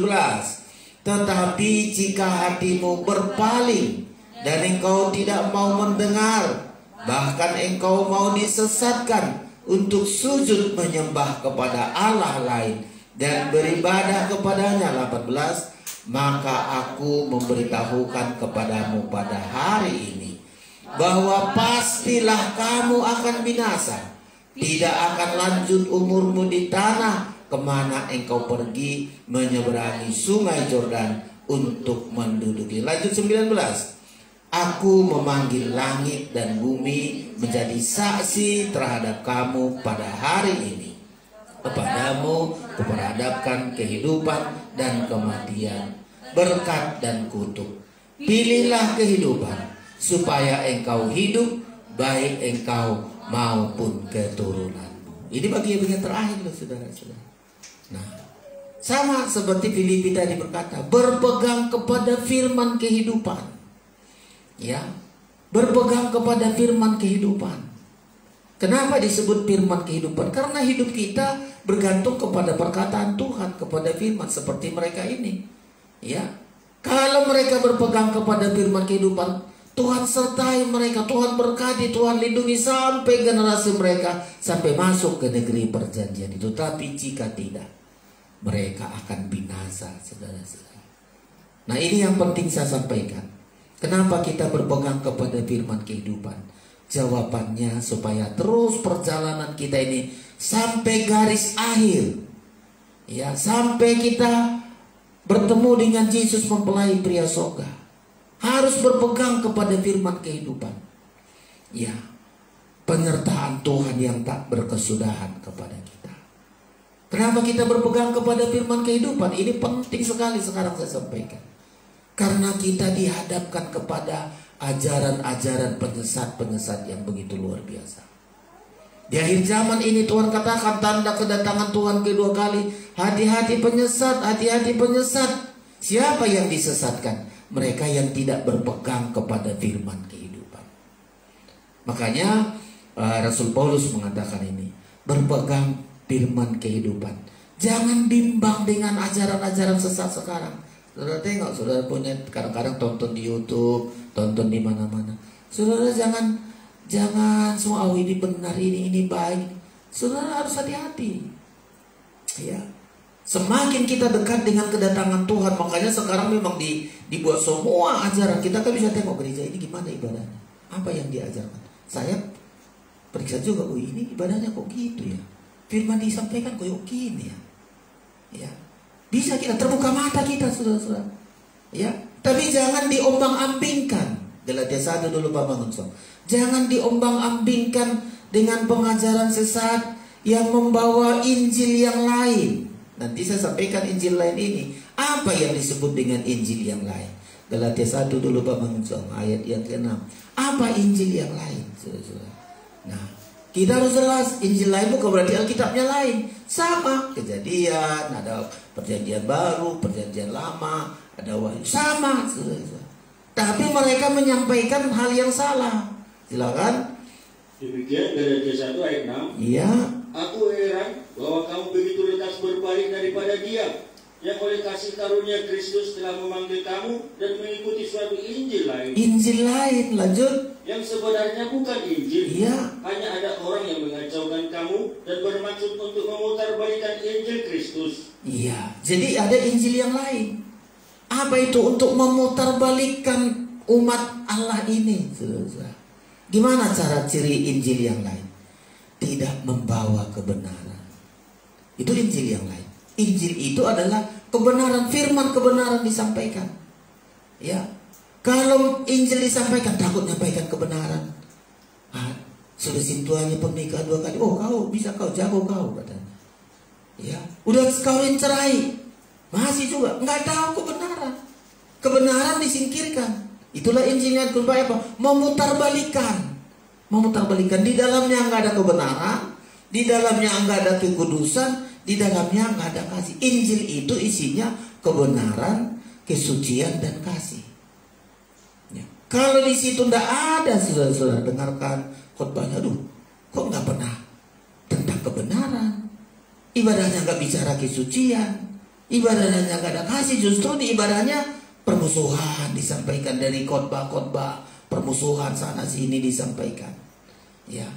Tetapi jika hatimu berpaling dan engkau tidak mau mendengar, bahkan engkau mau disesatkan untuk sujud menyembah kepada Allah lain dan beribadah kepadanya. 18. Maka aku memberitahukan kepadamu pada hari ini bahwa pastilah kamu akan binasa. Tidak akan lanjut umurmu di tanah kemana engkau pergi menyeberangi sungai Yordan untuk menduduki. Lanjut 19. Aku memanggil langit dan bumi menjadi saksi terhadap kamu pada hari ini. Kepadamu kuperhadapkan kehidupan dan kematian, berkat dan kutuk. Pilihlah kehidupan supaya engkau hidup, baik engkau maupun keturunanmu. Ini bagian terakhir loh, saudara-saudara. Nah, sama seperti Filipi tadi berkata, berpegang kepada firman kehidupan. Ya, berpegang kepada firman kehidupan. Kenapa disebut firman kehidupan? Karena hidup kita bergantung kepada perkataan Tuhan, kepada firman, seperti mereka ini. Ya, kalau mereka berpegang kepada firman kehidupan, Tuhan sertai mereka, Tuhan berkati, Tuhan lindungi sampai generasi mereka, sampai masuk ke negeri perjanjian itu. Tapi jika tidak, mereka akan binasa, saudara-saudara. Nah, ini yang penting saya sampaikan. Kenapa kita berpegang kepada firman kehidupan? Jawabannya supaya terus perjalanan kita ini sampai garis akhir, ya, sampai kita bertemu dengan Yesus mempelai pria sorga, harus berpegang kepada firman kehidupan. Ya, penyertaan Tuhan yang tak berkesudahan kepada kita. Kenapa kita berpegang kepada firman kehidupan? Ini penting sekali sekarang saya sampaikan. Karena kita dihadapkan kepada ajaran-ajaran penyesat-penyesat yang begitu luar biasa. Di akhir zaman ini Tuhan katakan tanda kedatangan Tuhan kedua kali. Hati-hati penyesat, hati-hati penyesat. Siapa yang disesatkan? Mereka yang tidak berpegang kepada firman kehidupan. Makanya Rasul Paulus mengatakan ini, berpegang firman kehidupan. Jangan bimbang dengan ajaran-ajaran sesat sekarang. Saudara tengok, saudara punya kadang-kadang tonton di YouTube, tonton di mana-mana. Saudara jangan semua ini benar, ini baik. Saudara harus hati-hati. Ya. Semakin kita dekat dengan kedatangan Tuhan, makanya sekarang memang dibuat semua ajaran. Kita kan bisa tengok gereja ini gimana ibadahnya, apa yang diajarkan. Saya periksa juga, oh ini ibadahnya kok gitu ya. Firman disampaikan kok gini ya. Ya. Bisa kita terbuka mata kita, saudara-saudara. Ya. Tapi jangan diombang-ambingkan. Galatia 1 dulu Pak Mangunso. Jangan diombang-ambingkan dengan pengajaran sesat yang membawa Injil yang lain. Nanti saya sampaikan Injil lain ini. Apa yang disebut dengan Injil yang lain? Galatia 1 dulu Pak Mangunso, ayat yang ke-6. Apa Injil yang lain? Saudara-saudara. Nah, kita harus jelas, Injil lain bukan berarti Alkitabnya lain. Sama, Kejadian, ada Perjanjian Baru, Perjanjian Lama, ada Wahyu. Sama, saudara-saudara. Tapi mereka menyampaikan hal yang salah. Silakan. Demikian Galatia 1 ayat 6. Iya. Aku heran bahwa kamu begitu lekas berbalik daripada Dia yang oleh kasih karunia Kristus telah memanggil kamu dan mengikuti suatu Injil lain. Injil lain, lanjut. Yang sebenarnya bukan Injil. Iya. Hanya ada orang yang mengacaukan kamu dan bermaksud untuk memutarbalikkan Injil Kristus. Iya. Jadi ada Injil yang lain. Apa itu? Untuk memutarbalikkan umat Allah ini, saudara-saudara. Gimana cara ciri Injil yang lain? Tidak membawa kebenaran. Itu Injil yang lain. Injil itu adalah kebenaran, firman kebenaran disampaikan. Ya. Kalau Injil disampaikan takut nyampaikan kebenaran. Sudah sintuannya pernikah 2 kali. Oh, kau bisa, kau jago kau katanya. Ya, udah kawin cerai. Masih juga nggak tahu kebenaran. Kebenaran disingkirkan. Itulah Injilnya apa? Memutarbalikkan. Memutarbalikkan. Di dalamnya nggak ada kebenaran, di dalamnya nggak ada kekudusan, di dalamnya nggak ada kasih. Injil itu isinya kebenaran, kesucian dan kasih. Ya. Kalau di situ nggak ada, saudara-saudara dengarkan khotbahnya, aduh, kok nggak pernah tentang kebenaran. Ibadahnya nggak bicara kesucian, ibadahnya nggak ada kasih. Justru di ibadahnya permusuhan disampaikan dari khotbah-khotbah, permusuhan sana sini disampaikan. Ya,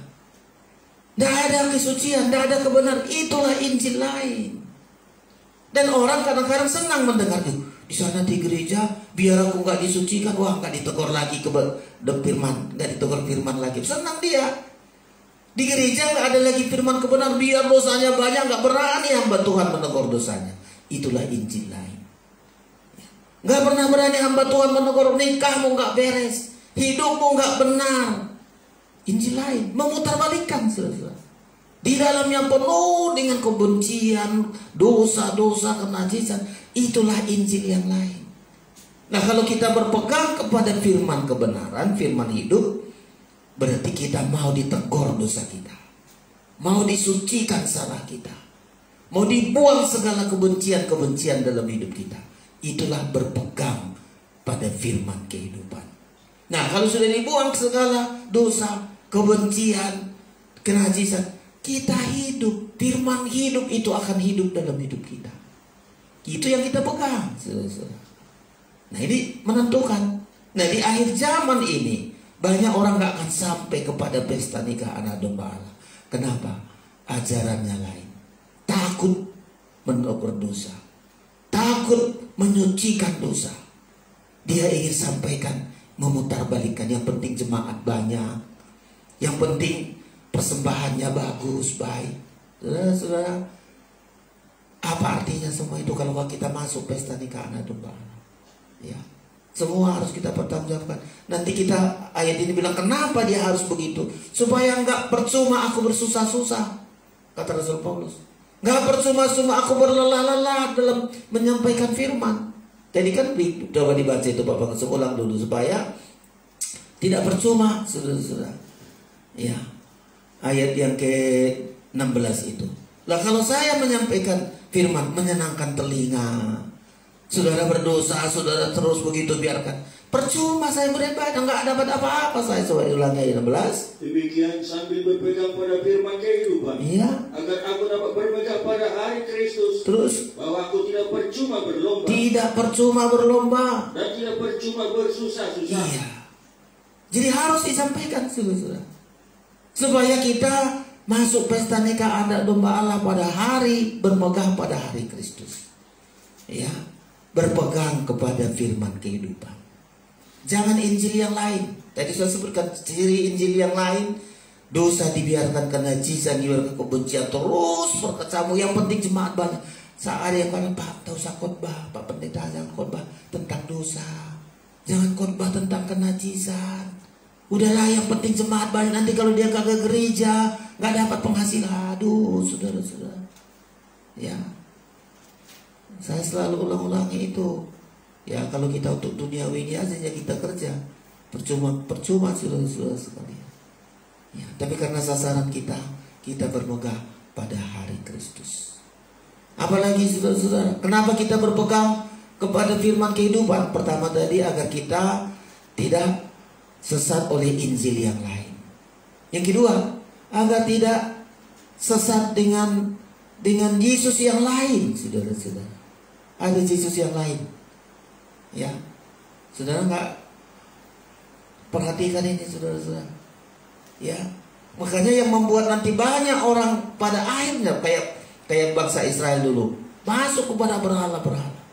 tidak ada kesucian, tidak ada kebenaran. Itulah Injil lain. Dan orang kadang-kadang senang mendengar tuh. Di sana di gereja, biar aku nggak disucikan, wah nggak ditegur lagi firman, nggak ditegur firman lagi. Senang dia. Di gereja nggak ada lagi firman kebenaran, biar dosanya banyak, nggak berani hamba Tuhan menegur dosanya. Itulah Injil lain. Nggak pernah berani hamba Tuhan menegur, nikahmu nggak beres, hidupmu nggak benar. Injil lain, memutarbalikkan, saudara. Di dalamnya penuh dengan kebencian, dosa-dosa, kenajisan. Itulah Injil yang lain. Nah, kalau kita berpegang kepada firman kebenaran, firman hidup, berarti kita mau ditegur dosa kita, mau disucikan salah kita, mau dibuang segala kebencian-kebencian dalam hidup kita. Itulah berpegang pada firman kehidupan. Nah, kalau sudah dibuang segala dosa, kebencian, kenajisan, kita hidup. Firman hidup itu akan hidup dalam hidup kita. Itu yang kita pegang, saudara-saudara. Nah, ini menentukan. Nah, di akhir zaman ini banyak orang gak akan sampai kepada pesta nikah anak domba Allah. Kenapa? Ajarannya lain. Takut menegur dosa, takut menyucikan dosa. Dia ingin sampaikan, memutarbalikkan. Yang penting jemaat banyak, yang penting persembahannya bagus, baik. Saudara, apa artinya semua itu kalau kita masuk pesta nikah anak domba Allah? Ya, semua harus kita pertanggungjawabkan. Nanti kita ayat ini bilang kenapa dia harus begitu? Supaya nggak percuma aku bersusah-susah, kata Rasul Paulus. Nggak percuma-cuma aku berlelah-lelah dalam menyampaikan firman. Jadi kan coba dibaca itu Bapak ulang dulu supaya tidak percuma, saudara-saudara. Ya, ayat yang ke-16 itu. Lah kalau saya menyampaikan firman menyenangkan telinga, saudara berdosa, saudara terus begitu biarkan, percuma saya beribadah, nggak dapat apa-apa saya. Coba ulangi ayat 16. Demikian sambil berpegang pada firman kehidupan, iya, agar aku dapat berpegang pada hari Kristus Terus bahwa aku tidak percuma berlomba. Tidak percuma berlomba. Dan tidak percuma bersusah-susah. Iya. Jadi harus disampaikan, saudara-saudara, supaya kita masuk pesta nikah anak domba Allah pada hari bermegang pada hari Kristus. Ya, berpegang kepada firman kehidupan. Jangan Injil yang lain. Tadi saya sebutkan ciri Injil yang lain. Dosa dibiarkan, kenajisan dibiarkan, kebencian terus berkecamuk. Yang penting jemaat banyak. Saat ada yang kata, Pak, tak usah khotbah, Pak Pendeta jangan khotbah tentang dosa, jangan khotbah tentang kenajisan. Udahlah, yang penting jemaat banyak. Nanti kalau dia kagak gereja, nggak dapat penghasilan. Aduh, saudara-saudara. Ya, saya selalu ulang-ulangi itu. Ya, kalau kita untuk duniawi ini aja kita kerja, percuma saudara-saudara sekalian. Ya, tapi karena sasaran kita berpegang pada hari Kristus. Apalagi saudara-saudara, kenapa kita berpegang kepada firman kehidupan? Pertama tadi agar kita tidak sesat oleh Injil yang lain. Yang kedua, agar tidak sesat dengan Yesus yang lain, saudara-saudara. Ada Yesus yang lain. Ya, saudara nggak perhatikan ini, saudara-saudara. Ya, makanya yang membuat nanti banyak orang pada akhirnya kayak bangsa Israel dulu masuk kepada berhala-berhala.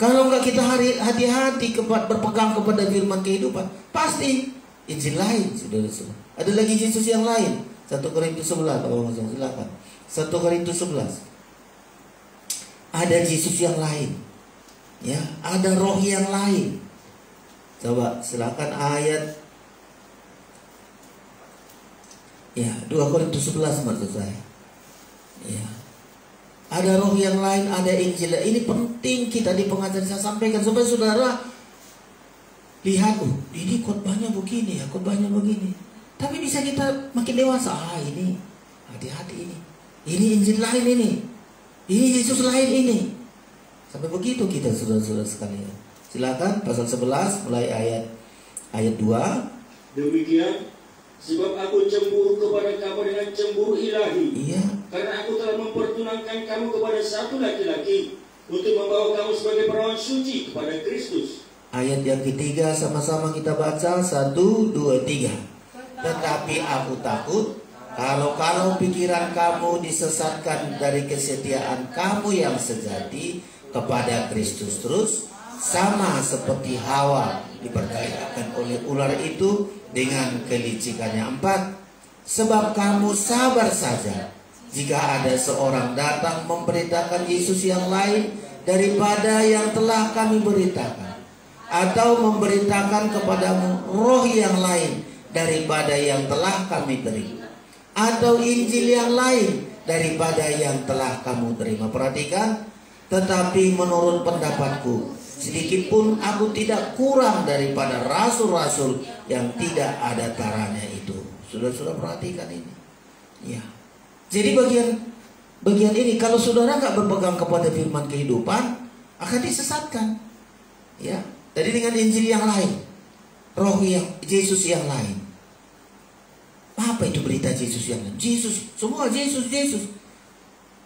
Kalau nggak kita hati-hati berpegang kepada firman kehidupan, pasti Injil lain, saudara-saudara. Ada lagi Yesus yang lain. 1 Korintus 11, kalau langsung silakan. 1 Korintus 11. Ada Yesus yang lain. Ya, ada roh yang lain. Coba silakan ayat. Ya, 2 Korintus 11 maksud saya. Ya. Ada roh yang lain, ada Injil. Ini penting kita di pengajaran saya sampaikan supaya saudara lihat, ini khotbahnya begini ya, khotbahnya begini. Tapi bisa kita makin dewasa, ini hati-hati ini. Ini Injil lain ini. Ini Yesus lain ini. Sampai begitu kita saudara-saudara sekalian. Silakan pasal 11 mulai ayat 2. Demikian, sebab aku cemburu kepada kamu dengan cemburu ilahi. Iya. Karena aku telah mempertunangkan kamu kepada satu laki-laki untuk membawa kamu sebagai perawan suci kepada Kristus. Ayat yang ketiga sama-sama kita baca. 1, 2, 3. Tetapi aku takut kalau pikiran kamu disesatkan dari kesetiaan kamu yang sejati kepada Kristus, terus sama seperti Hawa diperdayakan oleh ular itu dengan kelicikannya. 4. Sebab kamu sabar saja jika ada seorang datang memberitakan Yesus yang lain daripada yang telah kami beritakan, atau memberitakan kepadamu roh yang lain daripada yang telah kami terima, atau Injil yang lain daripada yang telah kamu terima. Perhatikan, tetapi menurut pendapatku sedikit pun aku tidak kurang daripada rasul-rasul yang tidak ada taranya itu. Sudah perhatikan ini. Ya. Jadi bagian ini kalau saudara nggak berpegang kepada firman kehidupan akan disesatkan. Ya. Tadi dengan Injil yang lain, roh yang Yesus yang lain. Apa itu berita Yesus yang lain? Yesus, semua Yesus.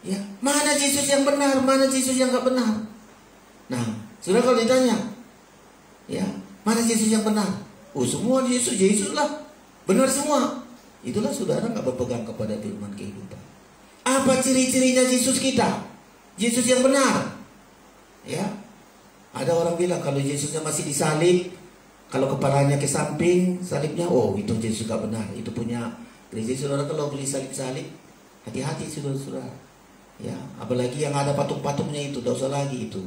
Ya, mana Yesus yang benar, mana Yesus yang nggak benar? Nah, saudara kalau ditanya, ya, mana Yesus yang benar? Oh, semua Yesus lah, benar semua. Itulah saudara nggak berpegang kepada firman kehidupan. Apa ciri-cirinya Yesus kita? Yesus yang benar. Ya, ada orang bilang kalau Yesusnya masih disalib, kalau kepalanya ke samping salibnya, oh itu Yesus nggak benar. Itu punya gereja. Saudara kalau beli salib, hati-hati saudara. Ya, apalagi yang ada patung-patungnya itu, dosa lagi itu.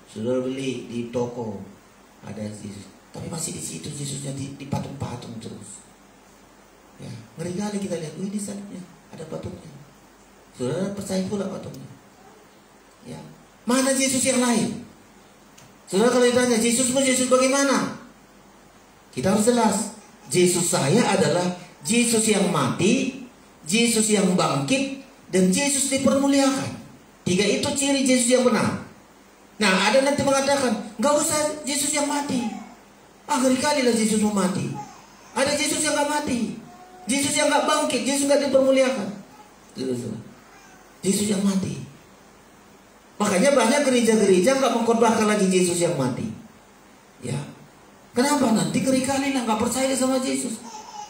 Sudah beli di toko ada Yesus, tapi masih di situ Yesusnya di patung-patung terus. Ya, ngeri kali kita lihat, ini salibnya ada patungnya. Saudara percaya pula patungnya. Ya, mana Yesus yang lain? Saudara kalau ditanya Yesus bagaimana? Kita harus jelas. Yesus saya adalah Yesus yang mati, Yesus yang bangkit, dan Yesus dipermuliakan. 3 itu ciri Yesus yang benar. Nah, ada nanti mengatakan, nggak usah Yesus yang mati. Ngeri kali lah Yesus mau mati. Ada Yesus yang nggak mati, Yesus yang nggak bangkit, Yesus nggak dipermuliakan. Yesus yang mati. Makanya banyak gereja-gereja nggak mengkhotbahkan lagi Yesus yang mati. Ya, kenapa? Nanti kali lah nggak percaya sama Yesus.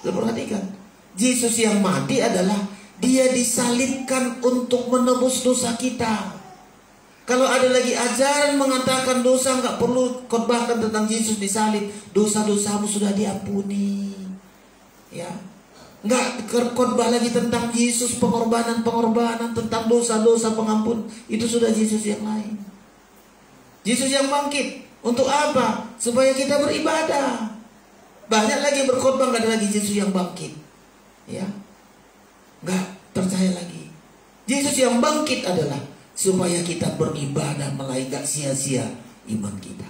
Perhatikan, Yesus yang mati adalah dia disalibkan untuk menebus dosa kita. Kalau ada lagi ajaran mengatakan dosa nggak perlu khotbahkan tentang Yesus disalib, dosa-dosamu sudah diampuni. Ya, nggak khotbah lagi tentang Yesus pengorbanan tentang dosa-dosa pengampun, itu sudah Yesus yang lain. Yesus yang bangkit untuk apa? Supaya kita beribadah. Banyak lagi berkhotbah nggak ada lagi Yesus yang bangkit. Ya, nggak percaya lagi. Yesus yang bangkit adalah supaya kita beribadah mulai gak sia-sia iman kita.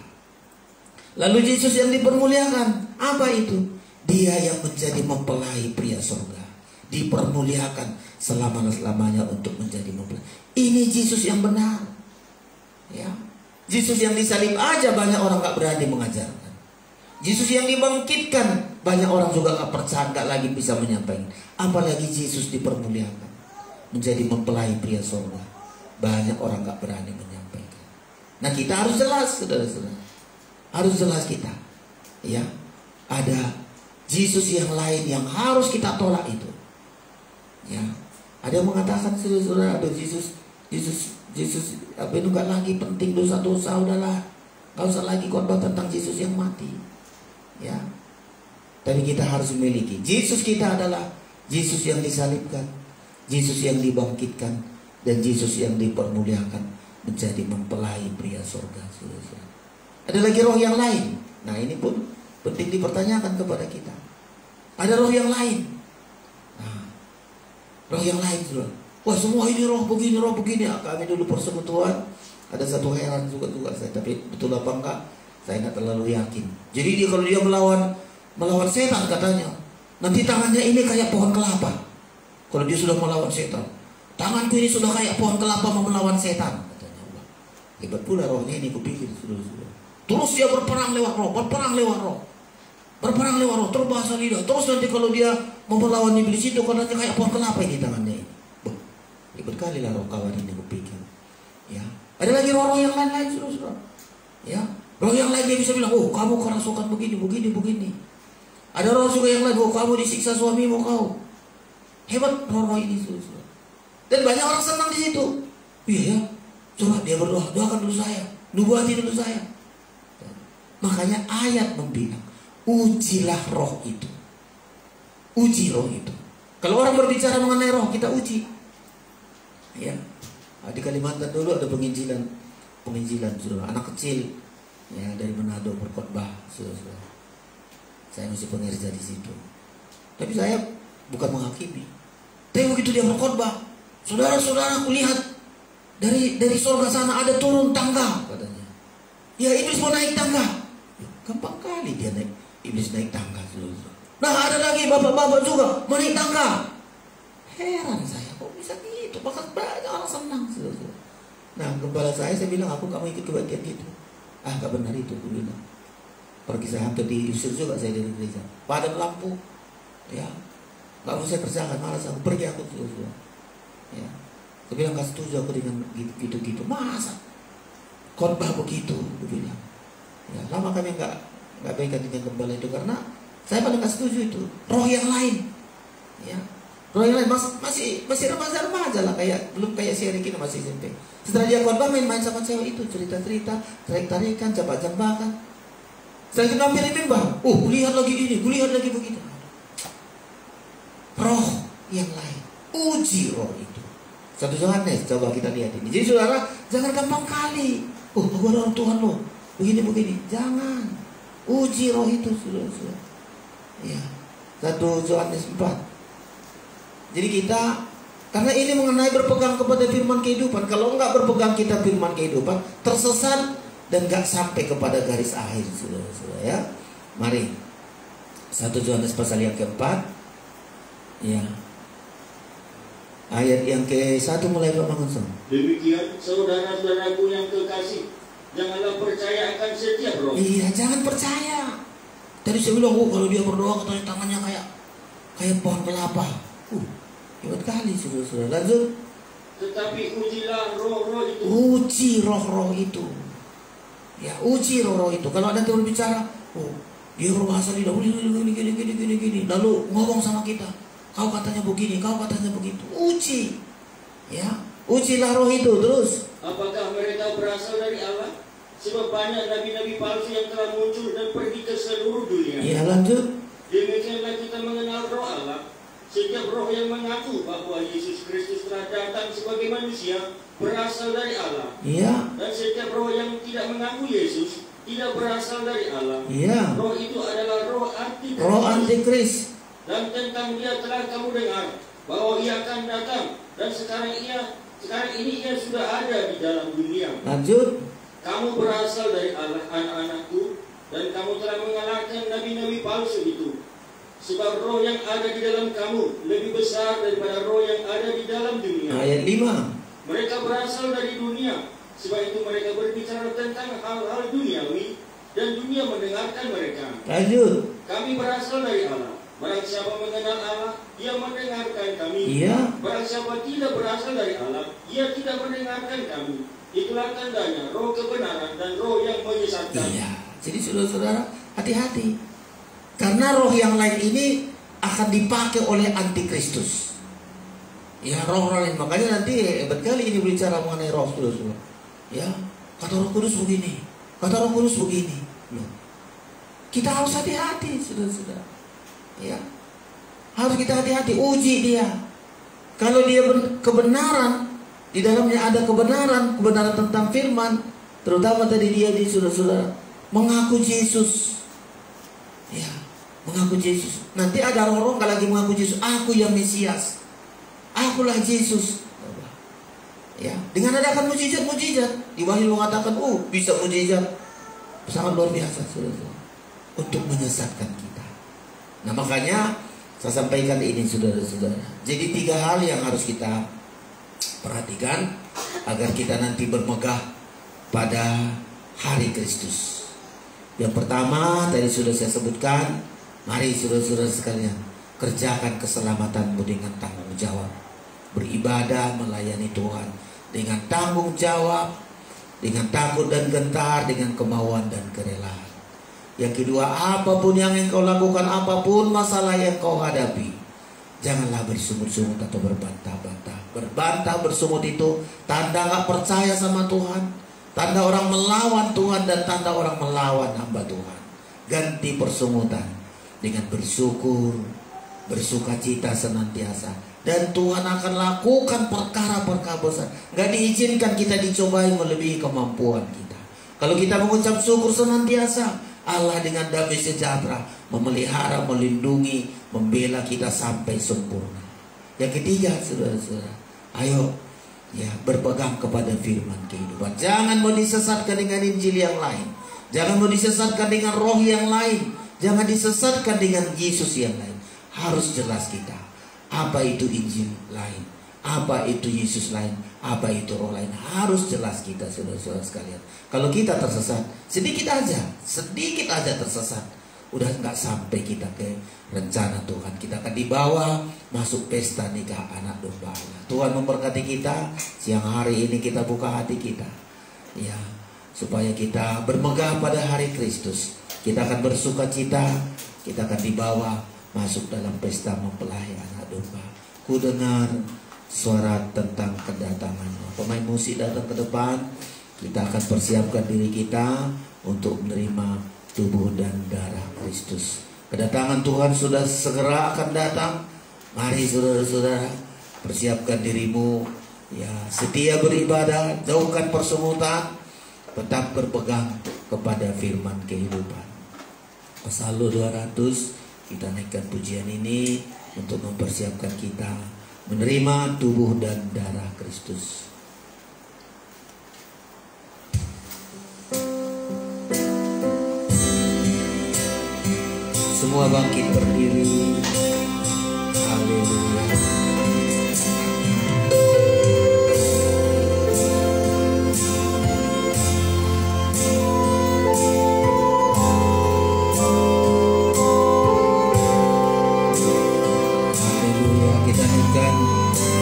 Lalu Yesus yang dipermuliakan, apa itu? Dia yang menjadi mempelai pria surga, dipermuliakan selama-lamanya untuk menjadi mempelai. Ini Yesus yang benar. Ya, Yesus yang disalib aja banyak orang gak berani mengajarkan. Yesus yang dibangkitkan banyak orang juga gak percaya, gak lagi bisa menyampaikan. Apalagi Yesus dipermuliakan menjadi mempelai pria surga, banyak orang gak berani menyampaikan. Nah, kita harus jelas, saudara-saudara. Harus jelas kita. Ya, ada Yesus yang lain yang harus kita tolak itu. Ya, ada yang mengatakan, saudara-saudara, ada Yesus apa itu gak lagi penting dosa-dosa, udahlah, gak usah lagi khotbah tentang Yesus yang mati. Ya, tapi kita harus memiliki Yesus kita adalah Yesus yang disalibkan, Yesus yang dibangkitkan, dan Yesus yang dipermuliakan menjadi mempelai pria surga. Ada lagi roh yang lain. Nah, ini pun penting dipertanyakan kepada kita. Ada roh yang lain. Nah, roh yang lain, saudara. Wah, semua ini roh begini, roh begini. Kami dulu persekutuan ada satu heran juga saya, tapi betul apa enggak saya nggak terlalu yakin. Jadi dia kalau dia melawan setan katanya, nanti tangannya ini kayak pohon kelapa. Kalau dia sudah melawan setan, tanganku ini sudah kayak pohon kelapa mau melawan setan, katanya. Wah, hebat pula rohnya ini, kupikir sudah. Terus dia berperang lewat roh, terbahasa lidah. Terus nanti kalau dia mau melawan iblis itu, katanya kayak pohon kelapa ini tangannya ini. Wah, hebat kali lah roh kawan ini, kupikir. Ya, ada lagi roh-roh yang lain-lain, saudara. Ya, roh yang lain dia bisa bilang, oh kamu kerasukan begini. Ada roh juga yang lain, oh kamu disiksa suamimu kau. Hebat roh-roh ini, saudara. Dan banyak orang senang di situ. Iya ya, coba dia berdoa, doakan dulu saya, nubuati dulu saya. Makanya ayat membilang, ujilah roh itu. Uji roh itu. Kalau orang berbicara mengenai roh, kita uji. Ya, di Kalimantan dulu ada penginjilan, saudara. Anak kecil, ya dari Manado berkhotbah, saudara. Saya masih pengerja di situ. Tapi saya bukan menghakimi. Tapi begitu dia berkhotbah, saudara-saudara, aku lihat dari surga sana ada turun tangga, katanya. Ya, iblis mau naik tangga. Ya, gampang kali dia naik, iblis naik tangga, saudara. Nah, ada lagi bapak-bapak juga mau naik tangga. Heran saya, kok bisa gitu? Bahkan banyak orang senang, saudara. Nah, gembala saya bilang, aku gak mau ikut kebagian gitu. Ah, gak benar itu, aku bilang. Pergi saya hampir diusir juga saya dari gereja. Padam lampu, ya, gak mau saya kerjakan, malas aku pergi, aku saudara. Ya, saya bilang gak setuju aku dengan gitu-gitu. Masa khotbah begitu, aku bilang. Ya, lama kami gak baikan dengan gembala itu karena saya paling gak setuju itu. Roh yang lain, ya, roh yang lain masih remaja lah, kayak belum kayak si Erik ini masih SMP. Setelah dia khotbah main sama cewek itu, cerita-cerita, tarik-tarikan, jambak-jambakan. Setelah itu nampilin mimbar, lihat lagi ini, lihat lagi begitu. Roh yang lain, uji roh itu. 1 Yohanes, coba kita lihat ini. Jadi saudara, jangan gampang kali. Aku ada orang Tuhan loh, begini. Jangan. Uji roh itu, saudara. Ya, 1 Yohanes 4. Jadi kita, karena ini mengenai berpegang kepada firman kehidupan. Kalau enggak berpegang kita firman kehidupan, tersesat dan enggak sampai kepada garis akhir, saudara-saudara, ya. Mari 1 Yohanes pasal yang keempat, ya, ayat yang ke-1 mulai Pak Mangunson. Demikian saudara-saudaraku yang kekasih, janganlah percaya akan setiap roh. Iya, jangan percaya. Tadi saya bilang, kalau dia berdoa katanya tangannya kayak pohon kelapa. Hebat kali, saudara-saudara. Lanjut. tetapi ujilah roh-roh itu. Uji roh-roh itu. Ya, uji roh-roh itu. Kalau ada yang berbicara, oh, dia berbahasa lidah, gini, lalu ngomong sama kita, kau katanya begini, kau katanya begitu. Uji. Ya, ujilah roh itu terus. Apakah mereka berasal dari Allah? Sebab banyak nabi-nabi palsu yang telah muncul dan pergi ke seluruh dunia. Ya, lanjut. Demikianlah kita mengenal roh Allah. Setiap roh yang mengaku bahwa Yesus Kristus telah datang sebagai manusia berasal dari Allah. Iya. Dan setiap roh yang tidak mengaku Yesus tidak berasal dari Allah. Iya. Roh itu adalah roh antikris. Roh antikris. Dan tentang dia telah kamu dengar bahwa ia akan datang, dan sekarang ini ia sudah ada di dalam dunia. Lanjut. Kamu berasal dari Allah, anak-anakku, dan kamu telah mengalahkan nabi-nabi palsu itu. Sebab roh yang ada di dalam kamu lebih besar daripada roh yang ada di dalam dunia. Ayat 5. Mereka berasal dari dunia, sebab itu mereka berbicara tentang hal-hal duniawi, dan dunia mendengarkan mereka. Lanjut. Kami berasal dari Allah. Barang siapa mengenal Allah, ia mendengarkan kami. Iya. Barang siapa tidak berasal dari Allah, ia tidak mendengarkan kami. Itulah tandanya roh kebenaran dan roh yang menyesatkan. Iya. Jadi saudara-saudara, hati-hati. Karena roh yang lain ini akan dipakai oleh antikristus. Ya, roh-roh lain. Makanya nanti hebat kali ini berbicara mengenai roh, saudara-saudara. Ya, kata Roh Kudus begini, kata Roh Kudus begini. Loh. Kita harus hati-hati, saudara-saudara. Ya, harus kita hati-hati. Uji dia. Kalau dia kebenaran, di dalamnya ada kebenaran tentang firman, terutama tadi dia di saudara-saudara mengaku Yesus. Ya, mengaku Yesus. Nanti ada orang kalau lagi mengaku Yesus, aku yang Mesias, akulah Yesus. Ya, dengan adakan mujizat-mujizat, di Wahyu mengatakan, bisa mujizat, sangat luar biasa, saudara, untuk menyesatkan kita. Nah, makanya saya sampaikan ini, saudara-saudara. Jadi 3 hal yang harus kita perhatikan agar kita nanti bermegah pada hari Kristus. Yang pertama tadi sudah saya sebutkan, mari saudara-saudara sekalian, kerjakan keselamatanmu dengan tanggung jawab. Beribadah melayani Tuhan dengan tanggung jawab, dengan takut dan gentar, dengan kemauan dan kerelaan. Yang kedua, apapun yang engkau lakukan, apapun masalah yang kau hadapi, janganlah bersungut-sungut atau berbantah-bantah. Berbantah, bersungut itu tanda gak percaya sama Tuhan, tanda orang melawan Tuhan, dan tanda orang melawan hamba Tuhan. Ganti persungutan dengan bersyukur, bersukacita senantiasa, dan Tuhan akan lakukan perkara-perkara besar. Gak diizinkan kita dicobai melebihi kemampuan kita. Kalau kita mengucap syukur senantiasa, Allah dengan damai sejahtera memelihara, melindungi, membela kita sampai sempurna. Yang ketiga, saudara-saudara, ayo ya, berpegang kepada firman kehidupan. Jangan mau disesatkan dengan Injil yang lain. Jangan mau disesatkan dengan roh yang lain. Jangan disesatkan dengan Yesus yang lain. Harus jelas kita, apa itu Injil lain, apa itu Yesus lain, apa itu roh lain. Harus jelas kita, saudara-saudara sekalian. Kalau kita tersesat, sedikit aja tersesat, udah nggak sampai kita ke rencana Tuhan. Kita akan dibawa masuk pesta nikah anak domba Allah. Tuhan memberkati kita. Siang hari ini kita buka hati kita, ya, supaya kita bermegah pada hari Kristus. Kita akan bersuka cita. Kita akan dibawa masuk dalam pesta mempelai anak domba. Ku dengar suara tentang kedatangannya. Pemain musik datang ke depan. Kita akan persiapkan diri kita untuk menerima tubuh dan darah Kristus. Kedatangan Tuhan sudah segera akan datang. Mari saudara-saudara, persiapkan dirimu, ya, setia beribadah, jauhkan persungutan, tetap berpegang kepada firman kehidupan. Psalm 200, kita naikkan pujian ini untuk mempersiapkan kita menerima tubuh dan darah Kristus. Semua bangkit berdiri. Haleluya. Haleluya. Kita naikkan,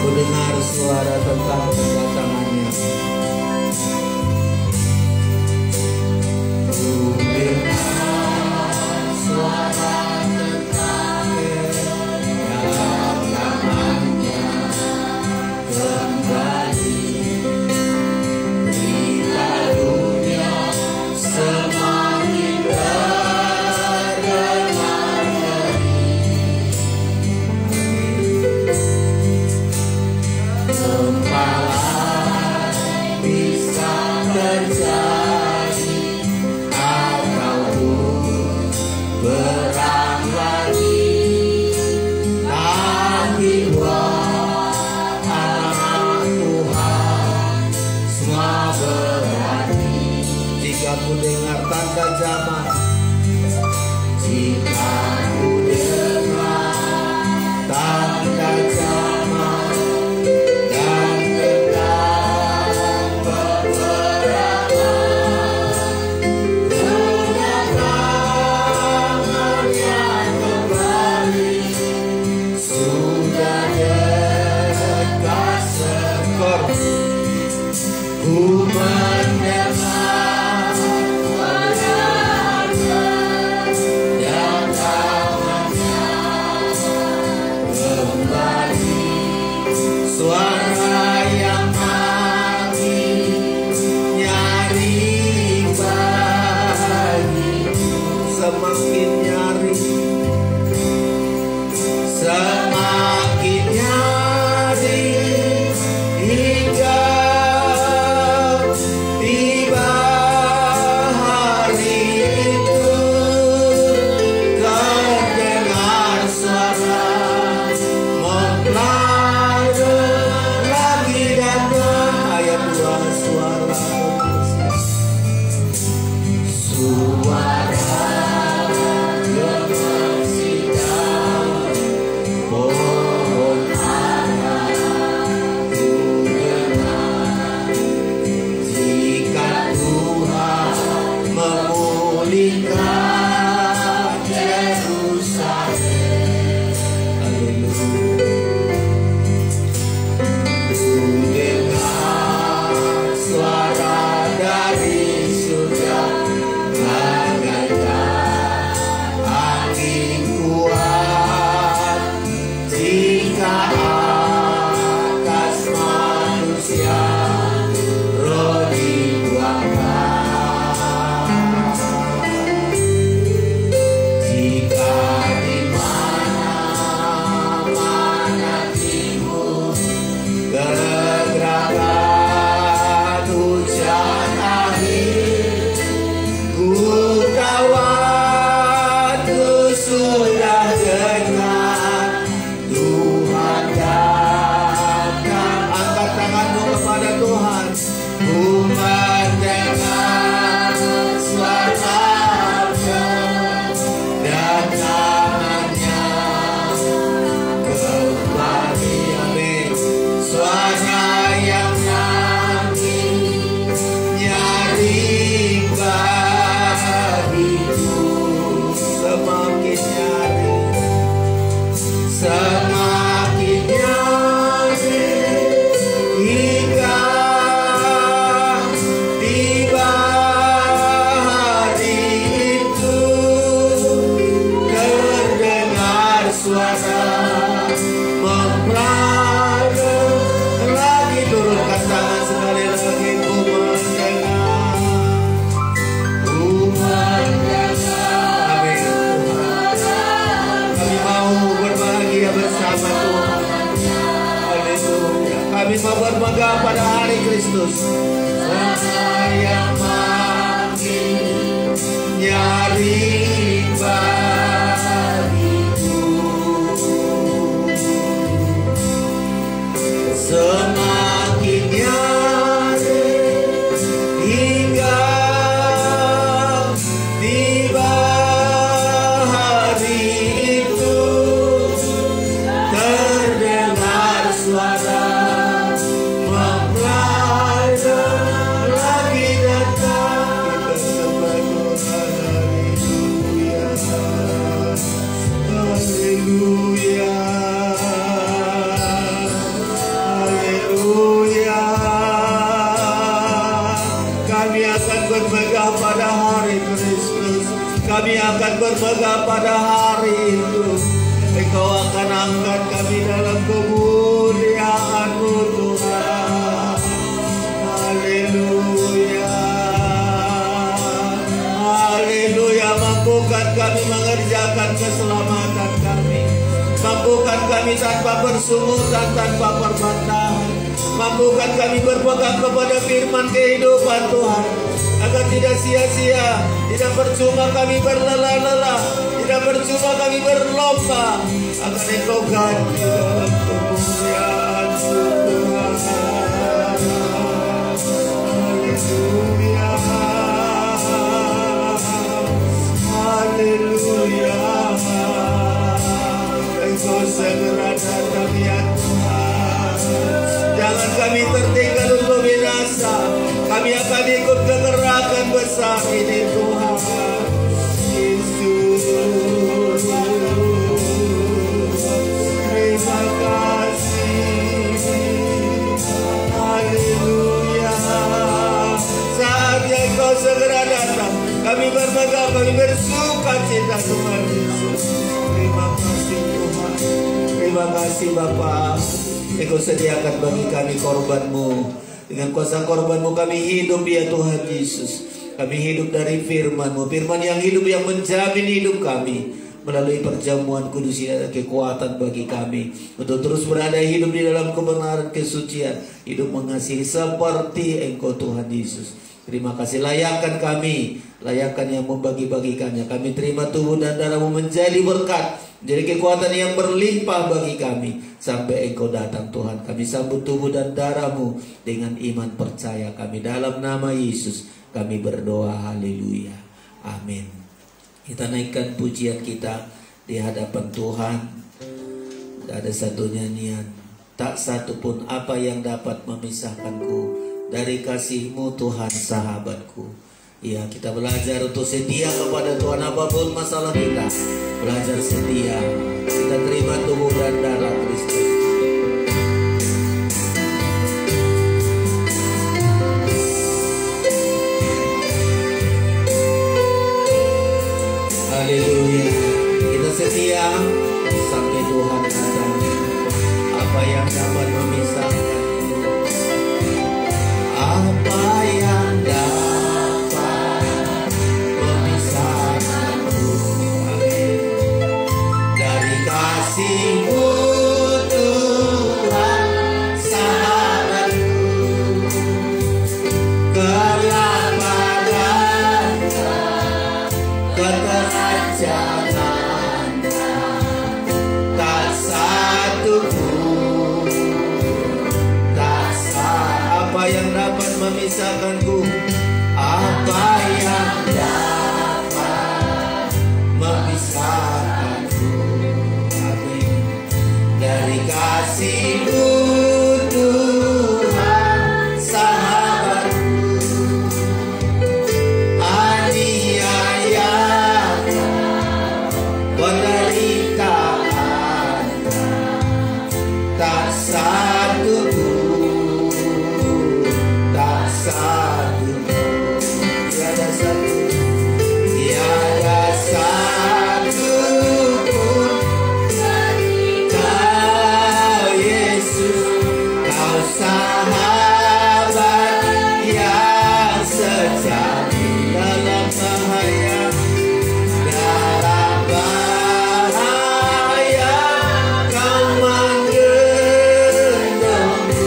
ku dengar bersuara tentang kedatangannya. Ku dengar suara tentang kedatangannya kembali. Berita dunia semakin terdengar nyeri. Sempalan bisa terjadi ataupun perang lagi, tapi buat anak Tuhan semua berarti. Jika ku dengar tanda zaman, jika ku dengar tanda zaman dan tentang peperangan, kedatangannya kembali sudah dekat sekor. Ku mendengar datangannya kembali, suara yang makin nyaring bagiku, semakin nyaring, semakin nyaring hingga tiba hari itu. Terdengar suara mempelai lagi datang. Ayat 2, suara gemersikan pohon ara ku dengar. Jika Tuhan memulihkan Yerusalem, haleluya. Ku dengar suara dari surga bagaikan angin kuat. Jika atas manusia roh dituangkan, jika di mana-mana timbul kegerakan hujan akhir, ku kawat, ku sudah dengar Tuhan datang. Angkat tanganmu kepada Tuhan. Ku mendengar suara kedatangannya kembali. Amin. Suara yang makin nyaring bagiku, semakin nyaring, semakin nyaring hingga tiba hari itu. Terdengar suara mempelai lagi. Turunkan tangan sekali lagi. Ku mendengar, ku mendengar. Amin. Kami mau berbahagia bersama Tuhan. Haleluya. Kami mau bermegah pada hari Kristus. Suara yang makin nyaring bagiku, semakin nyaring hingga tiba hari itu. Terdengar suara mempelai lagi datang. Kita sembah Tuhan. Haleluya, haleluya, kami akan bermegah pada hari itu. Engkau akan angkat kami dalam kemuliaan-Mu Tuhan. Haleluya. Haleluya. Mampukan kami mengerjakan keselamatan kami. Mampukan kami tanpa bersungutan, tanpa perbantahan. Mampukan kami berpegang kepada firman kehidupan Tuhan, agar tidak sia-sia, tidak percuma kami berlelah-lelah, tidak percuma kami berlomba, agar Engkau ganti dalam kemuliaan Tuhan. Haleluya. Haleluya. Engkau segera datang ya Tuhan. Jangan kami tertinggal untuk binasa. Kami akan ikut kegerakan besar ini Tuhan. Yesus, terima kasih. Haleluya. Saatnya Engkau segera datang. Kami bermegah, kami bersuka cita Tuhan Yesus. Terima kasih Tuhan. Terima kasih Bapa. Engkau sediakan bagi kami korban-Mu. Dengan kuasa korban-Mu kami hidup ya Tuhan Yesus. Kami hidup dari firman-Mu, firman yang hidup yang menjamin hidup kami. Melalui perjamuan kudus ini ada kekuatan bagi kami untuk terus berada hidup di dalam kebenaran kesucian, hidup mengasihi seperti Engkau Tuhan Yesus. Terima kasih, layakkan kami, layakkan yang membagi-bagikannya. Kami terima tubuh dan darah-Mu menjadi berkat, jadi kekuatan yang berlimpah bagi kami sampai Engkau datang Tuhan. Kami sambut tubuh dan darah-Mu dengan iman percaya kami. Dalam nama Yesus kami berdoa, haleluya, amin. Kita naikkan pujian kita di hadapan Tuhan. Ada satu nyanyian, tak satu pun apa yang dapat memisahkanku dari kasih-Mu Tuhan sahabatku. Ya, kita belajar untuk setia kepada Tuhan apapun masalah kita. Belajar setia. Kita terima tubuh dan darah Kristus. Haleluya. Kita setia sampai Tuhan datang. Apa yang dapat memisahkan? Apa yang dapat memisahkanku, amin, dari kasih-Mu Tuhan sahabatku. Kelaparan-Nya, keteranjangan-Nya, tak satu pun, tak satu. Apa yang dapat memisahkanku? Apa yang dapat memisahkanku, amin, dari kasih-Mu Tuhan sahabatku. Aniaya, penderitaan, tak satu pun, tak satu, tiada satu, tiada satu pun. Kau Yesus, Kau sahabat yang sejati. Dalam bahaya, dalam bahaya, Kau menggendongku.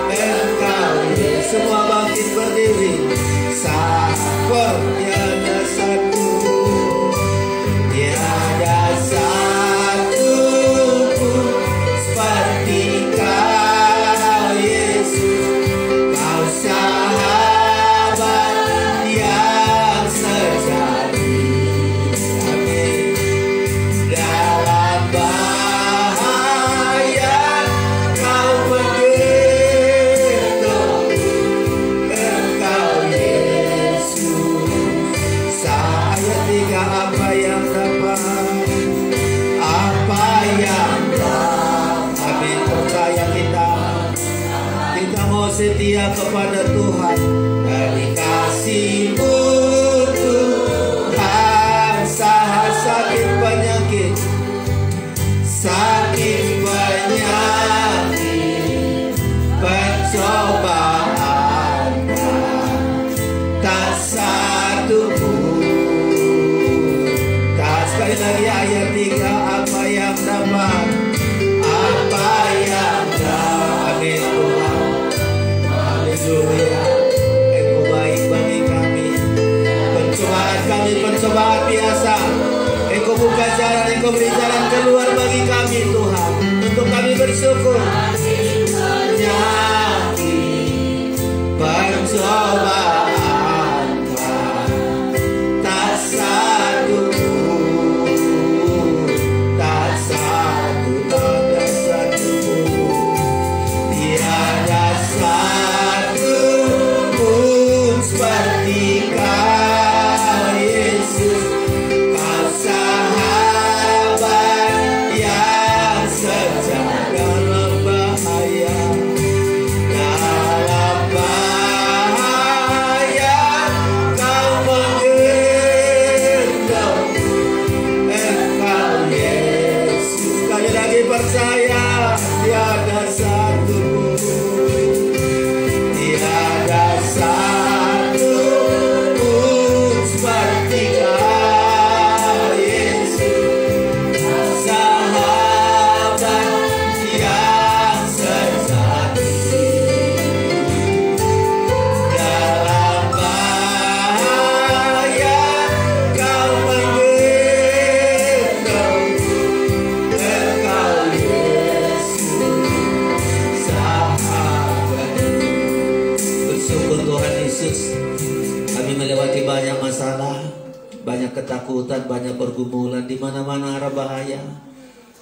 Engkau Yesus. Semua bangkit berdiri. Sahabat tiada satu, tiada satu pun seperti Kau Yesus. Kau sahabat yang sejati, amin. Dalam bahaya Kau menggendongku. Engkau Yesus. Saya tiga, apa yang dapat, apa yang dapat, amin. Percaya kita mau setia kepada Tuhan. Dari kasih-Mu Tuhan Yesus. Kami melewati banyak masalah, banyak ketakutan, banyak pergumulan, di mana-mana arah bahaya.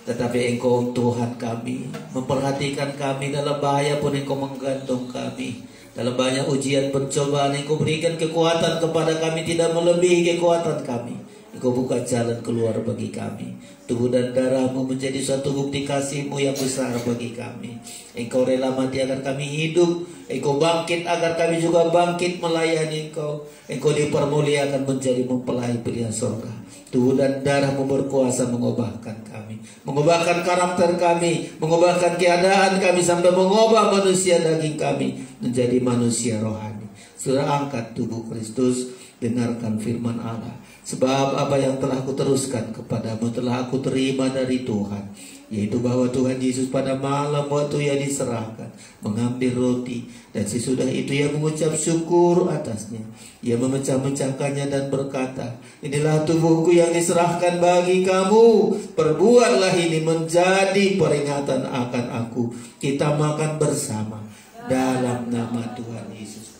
Tetapi Engkau Tuhan kami, memperhatikan kami dalam bahaya pun Engkau menggantung kami. Dalam banyak ujian pencobaan Engkau berikan kekuatan kepada kami, tidak melebihi kekuatan kami. Engkau buka jalan keluar bagi kami. Tubuh dan darah-Mu menjadi suatu bukti kasih-Mu yang besar bagi kami. Engkau rela mati agar kami hidup. Engkau bangkit agar kami juga bangkit melayani Engkau. Engkau dipermuliakan menjadi mempelai pria surga. Tubuh dan darah-Mu berkuasa mengubahkan kami, mengubahkan karakter kami, mengubahkan keadaan kami, sampai mengubah manusia daging kami menjadi manusia rohani. Saudara, angkat tubuh Kristus, dengarkan firman Allah. Sebab apa yang telah aku teruskan kepadamu telah aku terima dari Tuhan, yaitu bahwa Tuhan Yesus pada malam waktu Ia diserahkan mengambil roti, dan sesudah itu Ia mengucap syukur atasnya. Ia memecah-mecahkannya dan berkata, inilah tubuhku yang diserahkan bagi kamu. Perbuatlah ini menjadi peringatan akan aku. Kita makan bersama dalam nama Tuhan Yesus.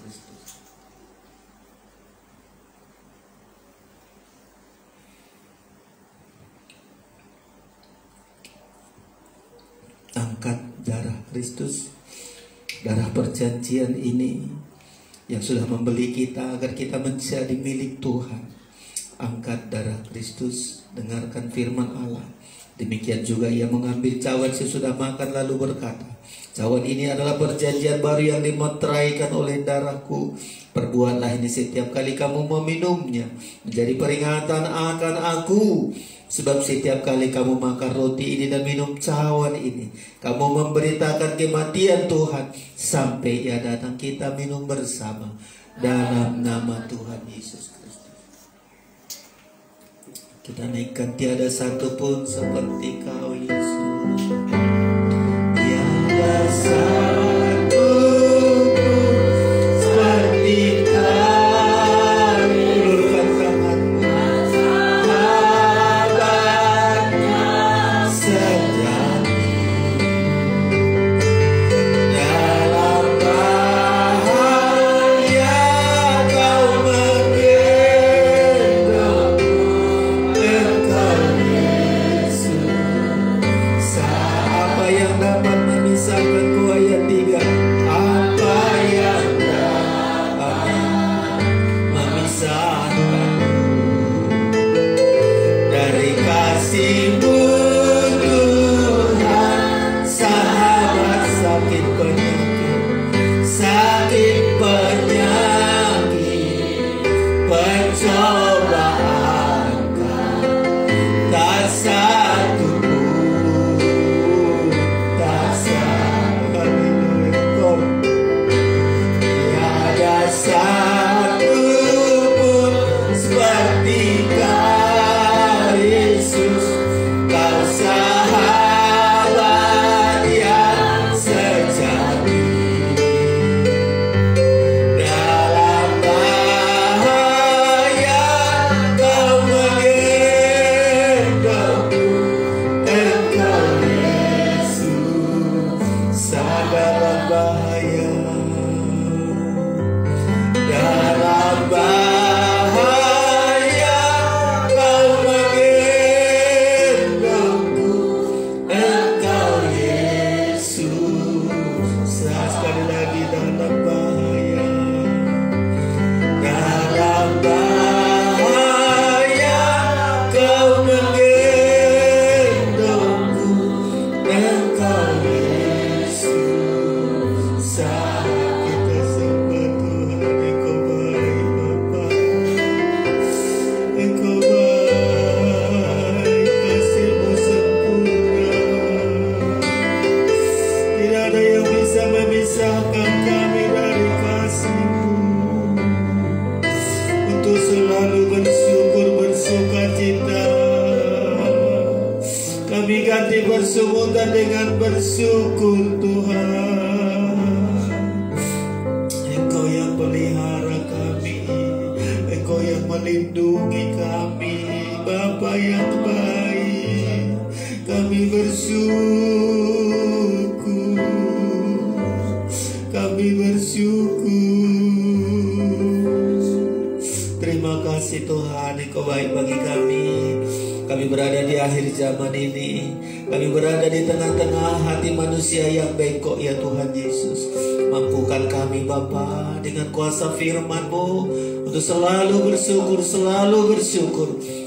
Angkat darah Kristus, darah perjanjian ini yang sudah membeli kita agar kita menjadi milik Tuhan. Angkat darah Kristus, dengarkan firman Allah. Demikian juga Ia mengambil cawan sesudah makan lalu berkata, cawan ini adalah perjanjian baru yang dimeteraikan oleh darahku. Perbuatlah ini setiap kali kamu meminumnya menjadi peringatan akan aku. Sebab setiap kali kamu makan roti ini dan minum cawan ini, kamu memberitakan kematian Tuhan sampai Ia datang. Kita minum bersama dalam nama Tuhan Yesus Kristus. Kita naikkan, tiada satu pun seperti Kau Yesus. Tiada satu pun seperti Kau. Bersyukur dengan bersyukur Tuhan. Engkau yang pelihara kami, Engkau yang melindungi kami, Bapa yang baik. Kami bersyukur, kami bersyukur. baik bagi kami. Kami berada di akhir zaman ini. Kami berada di tengah-tengah hati manusia yang bengkok ya Tuhan Yesus. Mampukan kami Bapa dengan kuasa firman-Mu untuk selalu bersyukur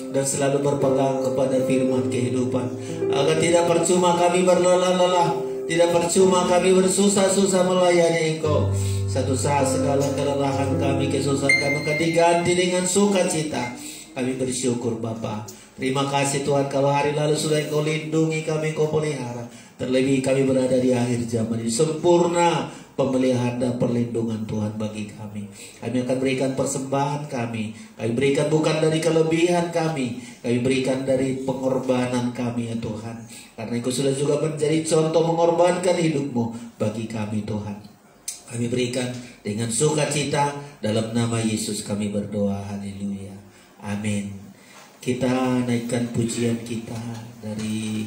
dan selalu berpegang kepada firman kehidupan, agar tidak percuma kami berlelah-lelah, tidak percuma kami bersusah-susah melayani Engkau. Satu saat segala kelelahan kami, kesusahan kami akan diganti dengan sukacita. Kami bersyukur Bapa. Terima kasih Tuhan, kalau hari lalu sudah Engkau lindungi kami, Engkau pelihara. Terlebih kami berada di akhir zaman ini, sempurna pemeliharaan dan perlindungan Tuhan bagi kami. Kami akan berikan persembahan kami. Kami berikan bukan dari kelebihan kami, kami berikan dari pengorbanan kami ya Tuhan. Karena Engkau sudah juga menjadi contoh mengorbankan hidupmu bagi kami Tuhan. Kami berikan dengan sukacita, dalam nama Yesus kami berdoa. Haleluya. Amin. Kita naikkan pujian kita dari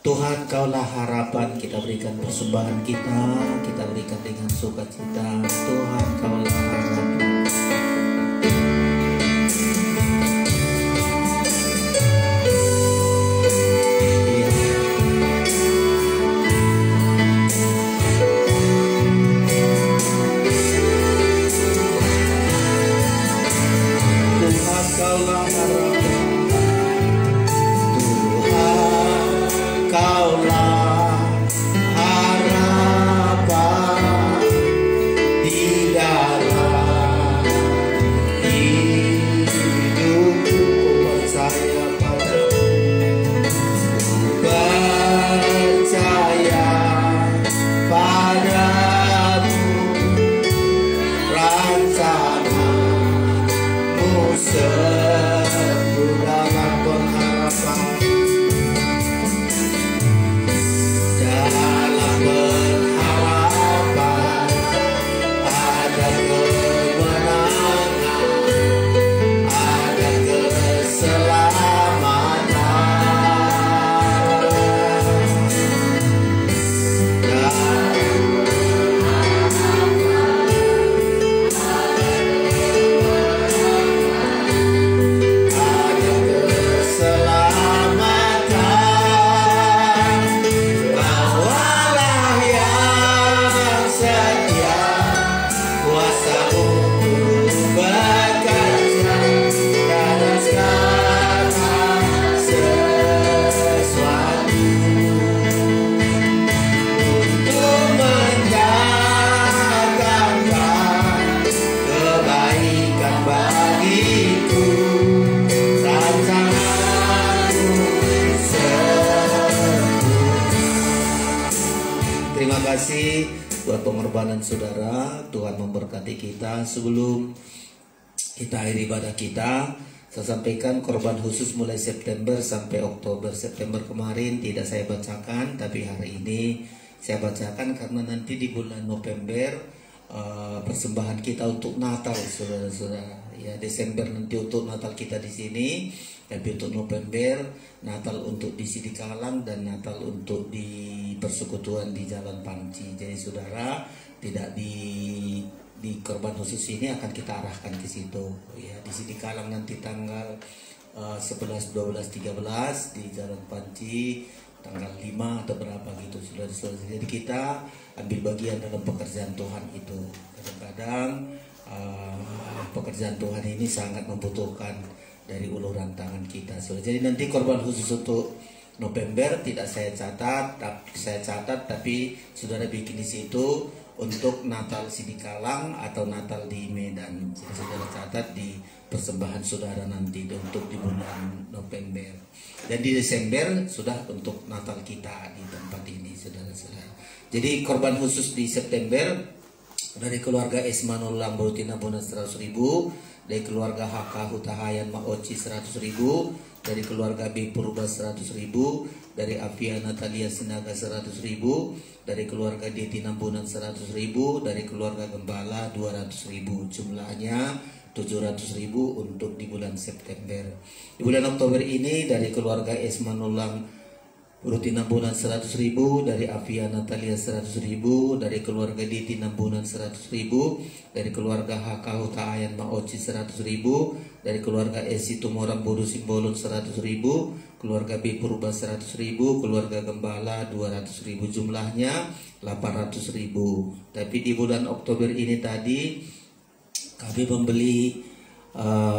Tuhan Kaulah Harapan. Kita berikan persembahan kita berikan dengan sukacita. Tuhan Kaulah Harapan. Tuhan Kaulah Harapan. Kaulah harapan di dalam hidupku, percaya padamu, percaya padamu, rencanamu sempurna pengharapan. Dalam pengharapan ada kemenangan, ada keselamatan. Terima kasih buat pengorbanan saudara. Tuhan memberkati kita. Sebelum kita akhiri ibadah kita, saya sampaikan korban khusus mulai September sampai Oktober. September kemarin tidak saya bacakan, tapi hari ini saya bacakan karena nanti di bulan November persembahan kita untuk Natal, saudara-saudara. Ya, Desember nanti untuk Natal kita di sini, tapi untuk November Natal untuk di Sidikalang dan Natal untuk di persekutuan di Jalan Panci. Jadi saudara, tidak di korban khusus ini akan kita arahkan ke situ. Ya, di Sidikalang nanti tanggal 11, 12, 13, di Jalan Panci tanggal 5 atau berapa gitu, saudara-saudara. Jadi kita ambil bagian dalam pekerjaan Tuhan itu. Kadang-kadang pekerjaan Tuhan ini sangat membutuhkan dari uluran tangan kita, saudara. Jadi nanti korban khusus untuk November tidak saya catat, tapi saudara bikin di situ untuk Natal Sidikalang atau Natal di Medan. Jadi saudara catat di persembahan saudara nanti untuk di bulan November. Dan di Desember sudah untuk Natal kita di tempat ini, saudara-saudara. Jadi korban khusus di September dari keluarga Esmanul Lambutina bonus 100.000, dari keluarga HK Hutahayan Maoci 100.000, dari keluarga B Purba 100.000, dari Avia Natalia Sinaga 100.000, dari keluarga Deti Nambunan 100.000, dari keluarga Gembala 200.000. Jumlahnya 700.000 untuk di bulan September. Di bulan Oktober ini dari keluarga Esmanulang Ruti 6 bulan 100.000, dari Avia Natalia 100.000, dari keluarga Diti 6 bulan 100.000, dari keluarga HK Huta Ayan Maoci 100.000, dari keluarga Esi Tumorang Bodo Simbolon 100.000, keluarga B Purba 100.000, keluarga Gembala 200.000, jumlahnya 800.000. Tapi di bulan Oktober ini tadi kami membeli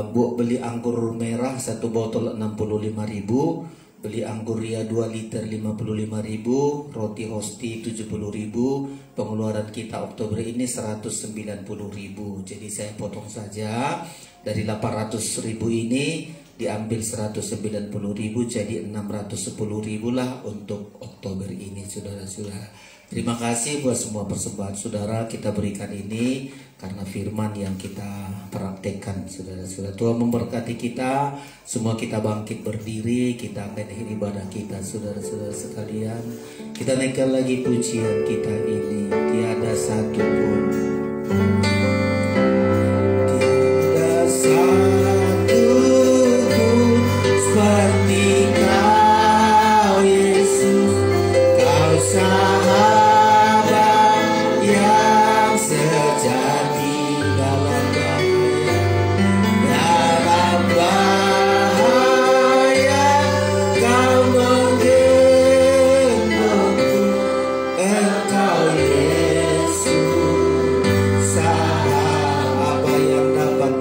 beli anggur merah 1 botol 65.000, beli anggur ria 2 liter 55.000, roti hosti 70.000. Pengeluaran kita Oktober ini 190.000. Jadi saya potong saja dari 800.000 ini diambil 190.000, jadi 610.000 lah untuk Oktober ini, saudara-saudara. Terima kasih buat semua persembahan saudara, kita berikan ini karena firman yang kita praktekkan, saudara-saudara. Tuhan memberkati kita semua. Kita bangkit berdiri, kita akan akhiri ibadah kita, saudara-saudara sekalian. Kita naikkan lagi pujian kita ini. Tiada satu pun, tiada satu pun seperti Kau Yesus. Kau sahabat yang sejati dalam bahaya, Kau menggendongku. Engkau Yesus, apa yang dapat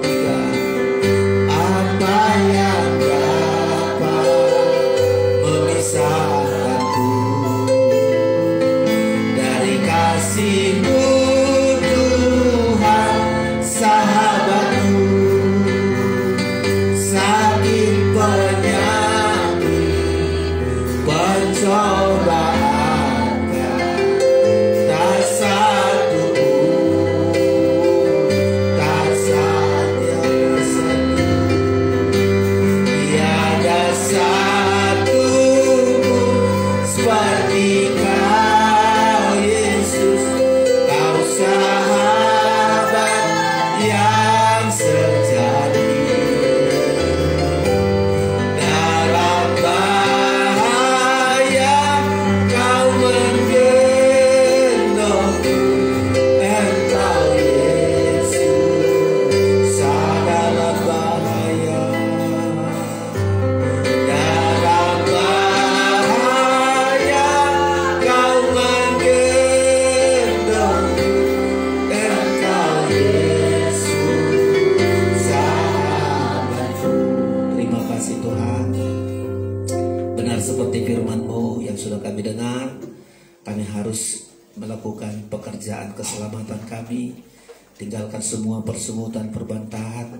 apa yang dapat memisahkanku dari kasih-Mu, Tuhan sahabatku. Sakit, penyakit, pencobaan, tak satu pun, tak saja sedih. Tiada satu pun seperti Kau Yesus. Kau sahabat yang sejati dalam bahaya, Kau menggendongku. Engkau Yesus, dalam bahaya, dalam bahaya, Kau menggendongku. Engkau Yesus, sahabatku. Terima kasih Tuhan. Benar seperti firman-Mu yang sudah kami dengar, kami harus melakukan pekerjaan keselamatan kami, tinggalkan semua persungutan perbantahan.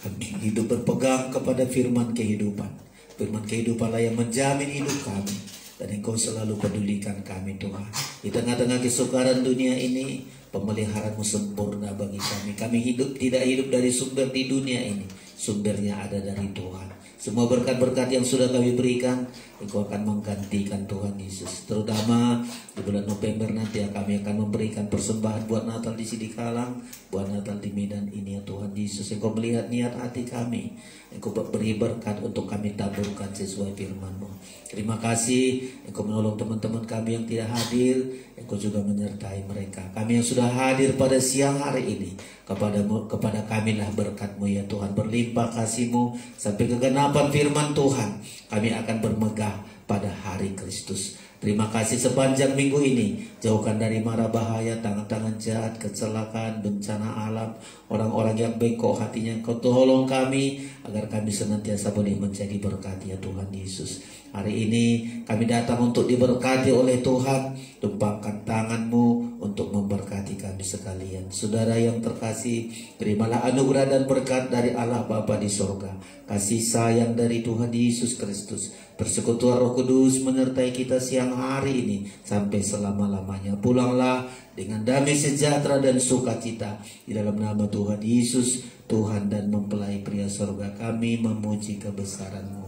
Kami hidup berpegang kepada firman kehidupan. Firman kehidupanlah yang menjamin hidup kami, dan Engkau selalu pedulikan kami Tuhan. Di tengah-tengah kesukaran dunia ini, pemeliharaan-Mu sempurna bagi kami. Kami tidak hidup dari sumber di dunia ini, sumbernya ada dari Tuhan. Semua berkat-berkat yang sudah kami berikan, Engkau akan menggantikan Tuhan Yesus. Terutama di bulan November nanti kami akan memberikan persembahan buat Natal di Sidikalang, buat Natal di Medan ini ya Tuhan Yesus. Engkau melihat niat hati kami, Engkau beri berkat untuk kami taburkan sesuai firman-Mu. Terima kasih Engkau menolong teman-teman kami yang tidak hadir, Engkau juga menyertai mereka. Kami yang sudah hadir pada siang hari ini, kepada kamilah berkat-Mu ya Tuhan. Berlimpah kasih-Mu sampai kegenapan firman Tuhan, kami akan bermegah pada hari Kristus. Terima kasih sepanjang minggu ini, jauhkan dari mara bahaya, tangan-tangan jahat, kecelakaan, bencana alam, orang-orang yang bengkok hatinya. Engkau tolong kami agar kami senantiasa boleh menjadi berkat ya Tuhan Yesus. Hari ini kami datang untuk diberkati oleh Tuhan. Tumpangkan tangan-Mu untuk memberkati kami sekalian. Saudara yang terkasih, terimalah anugerah dan berkat dari Allah Bapa di sorga, kasih sayang dari Tuhan Yesus Kristus, persekutuan Roh Kudus menyertai kita siang hari ini sampai selama-lamanya. Pulanglah dengan damai sejahtera dan sukacita di dalam nama Tuhan Yesus, Tuhan dan mempelai pria sorga. Kami memuji kebesaran-Mu.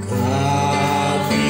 Kami